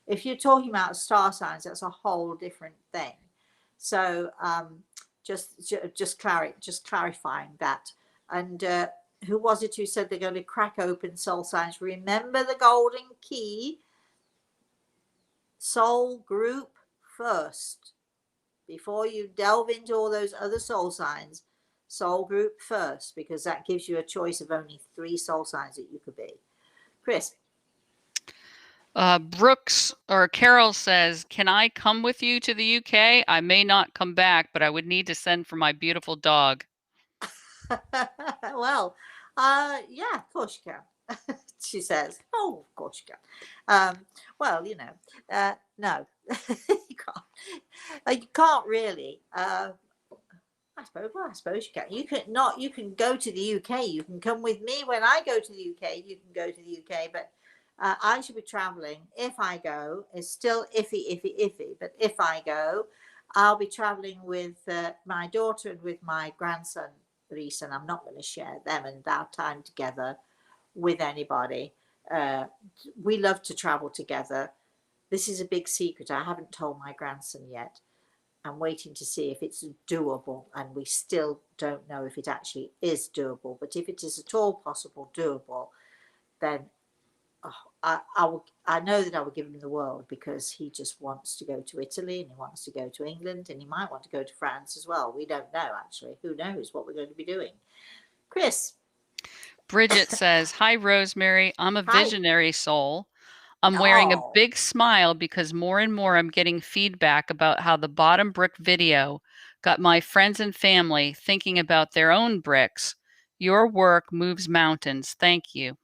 If you're talking about star signs, that's a whole different thing. So just clarifying that. And who was it who said they're going to crack open soul signs? Remember the golden key: soul group first. Before you delve into all those other soul signs, soul group first, because that gives you a choice of only 3 soul signs that you could be. Chris.
Brooks or Carol says, can I come with you to the UK? I may not come back, but I would need to send for my beautiful dog.
Well, yeah, of course you can. She says, oh, of course you can. Well, you know, no, you can't. You can't really. I suppose you can. You can go to the UK. You can come with me when I go to the UK. You can go to the UK, but I should be traveling. If I go, it's still iffy. But if I go, I'll be traveling with my daughter and with my grandson, Reese, and I'm not going to share them and our time together with anybody. We love to travel together. This is a big secret. I haven't told my grandson yet. I'm waiting to see if it's doable, and we still don't know if it actually is doable. But if it is at all possible doable, then I know that I will give him the world, because he just wants to go to Italy and he wants to go to England and he might want to go to France as well. We don't know, actually. Who knows what we're going to be doing? Chris.
Bridget says, hi, Rosemary. I'm a
Hi.
visionary soul. I'm wearing a
Oh.
big smile because more and more I'm getting feedback about how the bottom brick video got my friends and family thinking about their own bricks. Your work moves mountains. Thank you.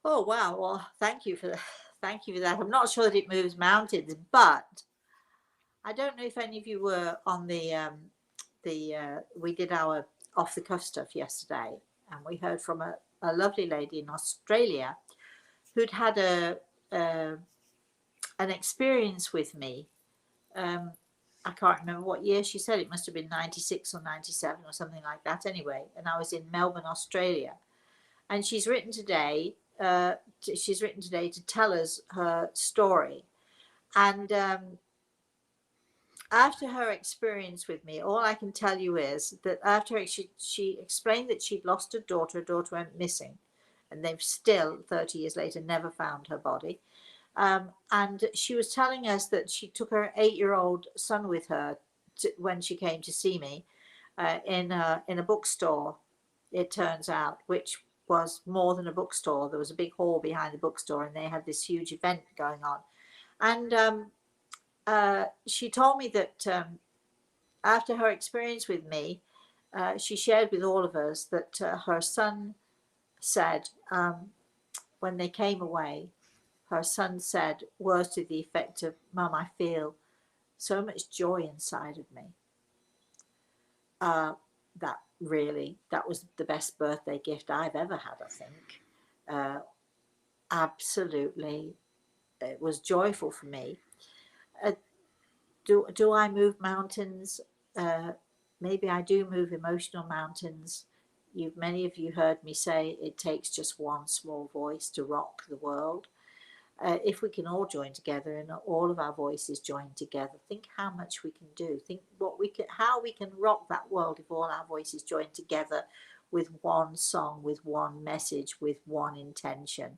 Oh, wow. Well, thank you for that. Thank you for that. I'm not sure that it moves mountains, but I don't know if any of you were on we did our off the cuff stuff yesterday, and we heard from a lovely lady in Australia who'd had an experience with me. I can't remember what year she said. It must have been 96 or 97 or something like that. Anyway, and I was in Melbourne, Australia, and she's written today. She's written today to tell us her story, and after her experience with me, all I can tell you is that after she explained that she'd lost her daughter went missing, and they've still 30 years later never found her body. And she was telling us that she took her 8-year-old son with her when she came to see me in a bookstore, it turns out, which was more than a bookstore. There was a big hall behind the bookstore, and they had this huge event going on. And she told me that after her experience with me, she shared with all of us that her son said, when they came away, her son said words to the effect of, Mum, I feel so much joy inside of me. That was the best birthday gift I've ever had, I think. Absolutely, it was joyful for me. Do I move mountains? maybe I do move emotional mountains. Many of you heard me say it takes just one small voice to rock the world. If we can all join together and all of our voices join together, think how much we can do. Think how we can rock that world if all our voices join together with one song, with one message, with one intention.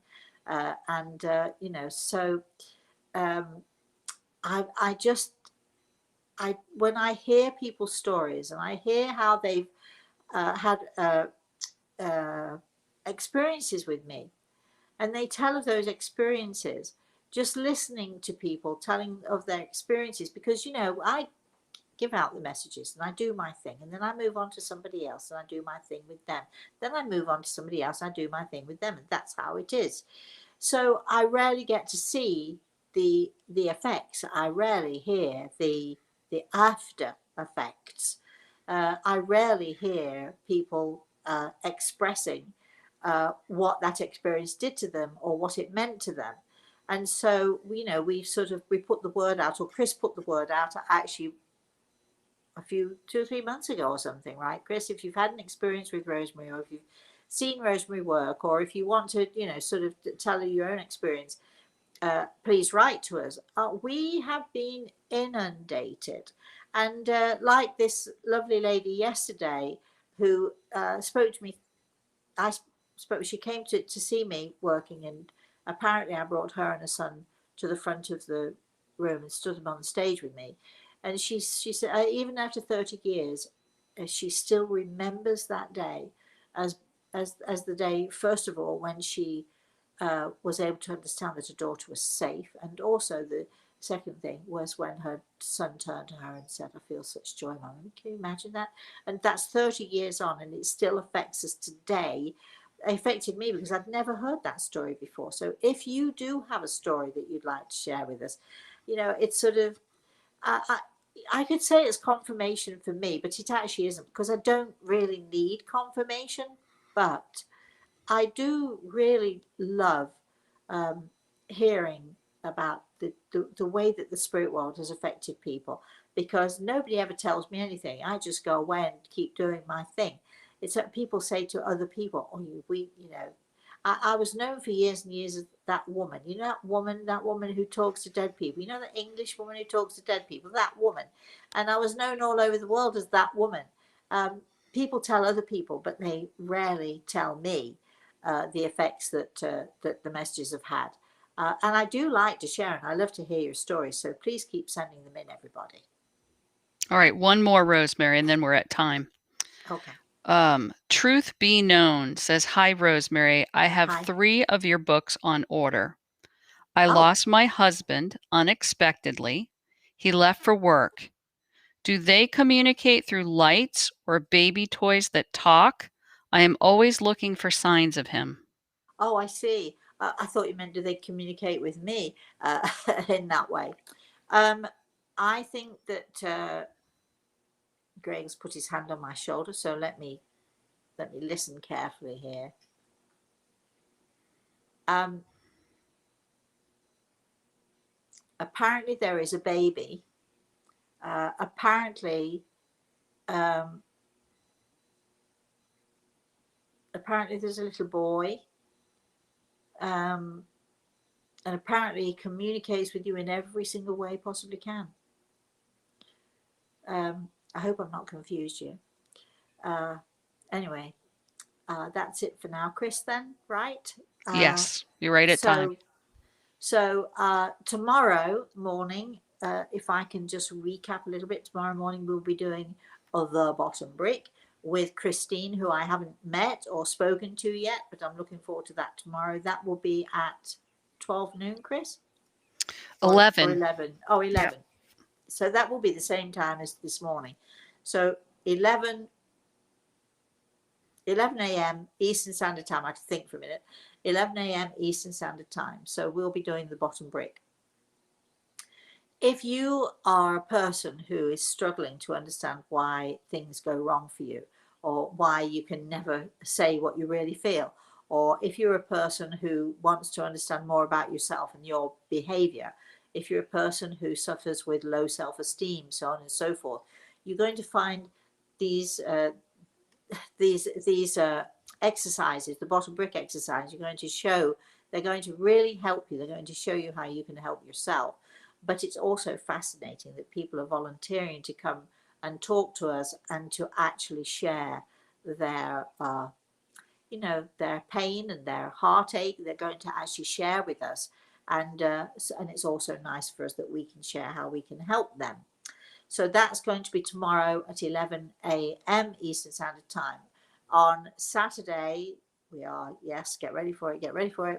So I just when I hear people's stories and I hear how they've had experiences with me, and they tell of those experiences, just listening to people telling of their experiences, because I give out the messages and I do my thing, and then I move on to somebody else and I do my thing with them, then I move on to somebody else and I do my thing with them, and that's how it is. So I rarely get to see the effects. I rarely hear the after effects. I rarely hear people expressing what that experience did to them or what it meant to them. And so we put the word out, or Chris put the word out actually 2 or 3 months ago or something, right, Chris? If you've had an experience with Rosemary, or if you've seen Rosemary work, or if you want to sort of tell your own experience, please write to us. We have been inundated, and like this lovely lady yesterday who spoke to me. She came to see me working, and apparently I brought her and her son to the front of the room and stood them on the stage with me. And she said, even after 30 years, she still remembers that day as the day, first of all, when she was able to understand that her daughter was safe, and also the second thing was when her son turned to her and said, "I feel such joy, Mum." Can you imagine that? And that's 30 years on, and it still affects us today. It affected me because I'd never heard that story before. So if you do have a story that you'd like to share with us, it's sort of, I could say it's confirmation for me, but it actually isn't, because I don't really need confirmation. But I do really love hearing about the way that the spirit world has affected people, because nobody ever tells me anything. I just go away and keep doing my thing. It's that people say to other people, "Oh, I was known for years and years as that woman. That woman who talks to dead people. The English woman who talks to dead people. That woman." And I was known all over the world as that woman. People tell other people, but they rarely tell me the effects that the messages have had. And I do like to share, and I love to hear your stories. So please keep sending them in, everybody.
All right, one more, Rosemary, and then we're at time.
Okay.
Truth Be Known says, "Hi, Rosemary. I have
Hi.
3 of your books on order. I
Oh.
lost my husband unexpectedly. He left for work. Do they communicate through lights or baby toys that talk? I am always looking for signs of him."
Oh, I see. I thought you meant, do they communicate with me in that way? I think that Greg's put his hand on my shoulder, so let me listen carefully here. Apparently there is a baby. Apparently there's a little boy. And apparently he communicates with you in every single way he possibly can. I hope I'm not confused you. Anyway, that's it for now, Chris, then, right?
Yes, you're right at time.
So tomorrow morning, if I can just recap a little bit, tomorrow morning we'll be doing The Bottom Brick with Christine, who I haven't met or spoken to yet, but I'm looking forward to that tomorrow. That will be at 12 noon, Chris?
11.
Or 11. Oh, 11.
Yep.
So that will be the same time as this morning. So 11 a.m. Eastern Standard Time. I have to think for a minute. 11 a.m. Eastern Standard Time. So we'll be doing The Bottom Brick. If you are a person who is struggling to understand why things go wrong for you, or why you can never say what you really feel, or if you're a person who wants to understand more about yourself and your behavior, if you're a person who suffers with low self-esteem, so on and so forth, you're going to find these exercises, the bottom brick exercise, they're going to really help you. They're going to show you how you can help yourself. But it's also fascinating that people are volunteering to come and talk to us and to actually share their their pain and their heartache. They're going to actually share with us, and it's also nice for us that we can share how we can help them. So that's going to be tomorrow at 11 a.m. Eastern Standard Time. On Saturday, we are, yes, get ready for it.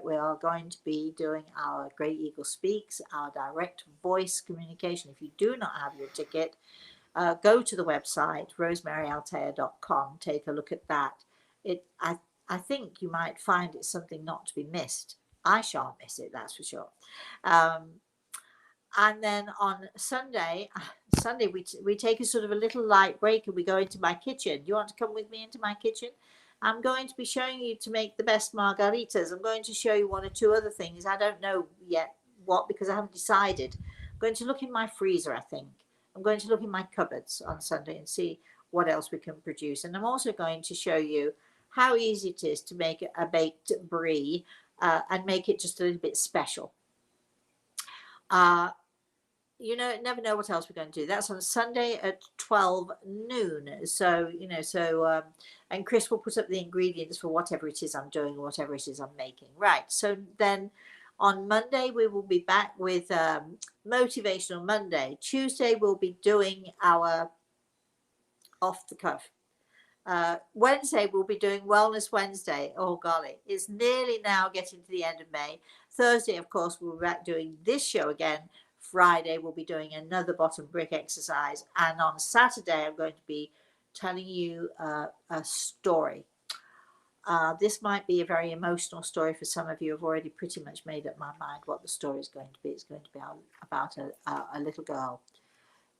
We are going to be doing our Great Eagle Speaks, our direct voice communication. If you do not have your ticket, go to the website, rosemaryaltea.com. Take a look at that. I think you might find it something not to be missed. I shan't miss it, that's for sure. And then on Sunday we take a sort of a little light break and we go into my kitchen. Do you want to come with me into my kitchen? I'm going to be showing you to make the best margaritas. I'm going to show you one or two other things. I don't know yet what, because I haven't decided. I'm going to look in my freezer, I think. I'm going to look in my cupboards on Sunday and see what else we can produce. And I'm also going to show you how easy it is to make a baked brie and make it just a little bit special. Never know what else we're going to do. That's on Sunday at 12 noon. So, and Chris will put up the ingredients for whatever it is I'm doing, whatever it is I'm making. Right. So then on Monday, we will be back with Motivational Monday. Tuesday, we'll be doing our off the cuff. Wednesday, we'll be doing Wellness Wednesday. Oh, golly, it's nearly now getting to the end of May. Thursday, of course, we'll be back doing this show again. Friday, we'll be doing another bottom brick exercise. And on Saturday, I'm going to be telling you a story. This might be a very emotional story for some of you. I've already pretty much made up my mind what the story is going to be. It's going to be about a little girl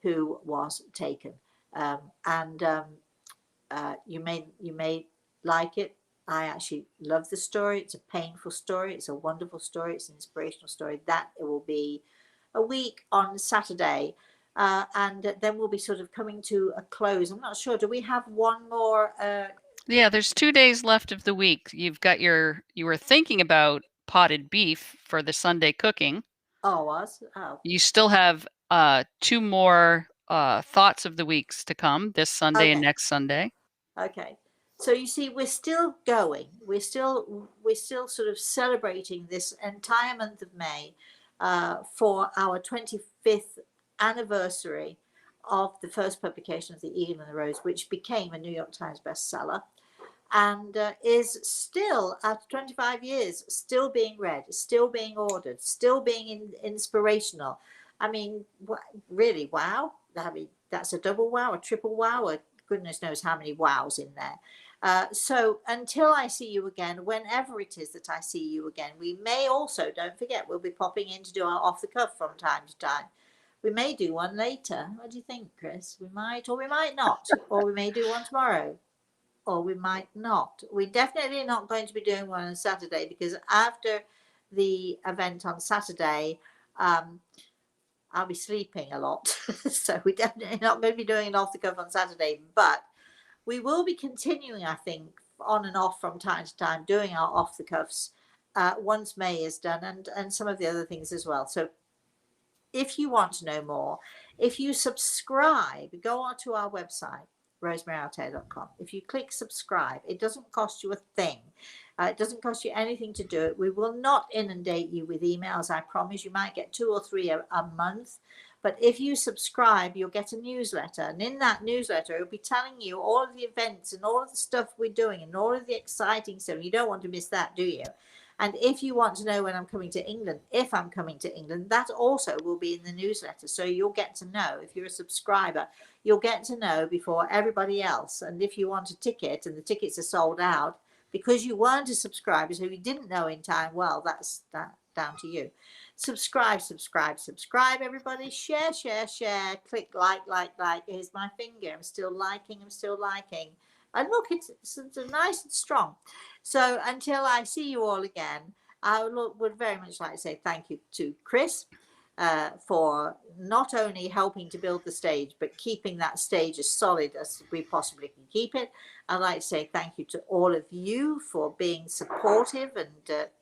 who was taken. You may like it. I actually love the story. It's a painful story. It's a wonderful story. It's an inspirational story. That it will be a week on Saturday, and then we'll be sort of coming to a close. I'm not sure. Do we have one more?
Yeah, there's 2 days left of the week. You were thinking about potted beef for the Sunday cooking.
Oh.
You still have 2 more thoughts of the weeks to come, this Sunday and next Sunday.
Okay. So you see, we're still going. We're still sort of celebrating this entire month of May for our 25th anniversary of the first publication of The Eagle and the Rose, which became a New York Times bestseller, and is still, after 25 years, still being read, still being ordered, still being inspirational. I mean, really, wow. I mean, that's a double wow, a triple wow, or goodness knows how many wows in there. So until I see you again, whenever it is that I see you again, we may also, don't forget, we'll be popping in to do our off the cuff from time to time. We may do one later. What do you think, Chris? We might, or we might not. Or we may do one tomorrow, or we might not. We're definitely not going to be doing one on Saturday, because after the event on Saturday, I'll be sleeping a lot. So we're definitely not going to be doing an off the cuff on Saturday, but we will be continuing, I think, on and off from time to time, doing our off the cuffs once May is done, and some of the other things as well. So if you want to know more, if you subscribe, go onto our website, rosemaryaltea.com. If you click subscribe, it doesn't cost you a thing. It doesn't cost you anything to do it. We will not inundate you with emails, I promise. You might get 2 or 3 a month. But if you subscribe, you'll get a newsletter. And in that newsletter, it'll be telling you all of the events and all of the stuff we're doing and all of the exciting stuff. You don't want to miss that, do you? And if you want to know when I'm coming to England, if I'm coming to England, that also will be in the newsletter. So you'll get to know, if you're a subscriber, you'll get to know before everybody else. And if you want a ticket and the tickets are sold out because you weren't a subscriber, so you didn't know in time, well, that's down to you. Subscribe, everybody. Share. Click like. Here's my finger. I'm still liking. And look, it's nice and strong. So until I see you all again, I would very much like to say thank you to Chris. for not only helping to build the stage, but keeping that stage as solid as we possibly can keep it. I'd like to say thank you to all of you for being supportive, and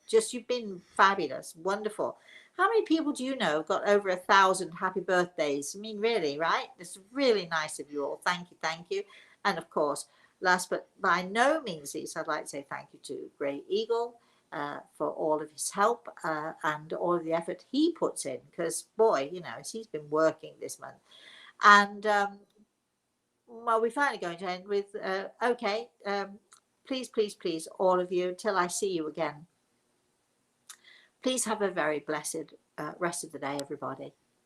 just you've been fabulous, wonderful. How many people do you know have got over 1,000 happy birthdays? I mean, really, right? It's really nice of you all. Thank you, thank you. And of course, last but by no means least, I'd like to say thank you to Grey Eagle for all of his help and all of the effort he puts in, because boy, you know, he's been working this month. And well, we're finally going to end with okay, please, please, please, all of you, till I see you again, please have a very blessed rest of the day, everybody.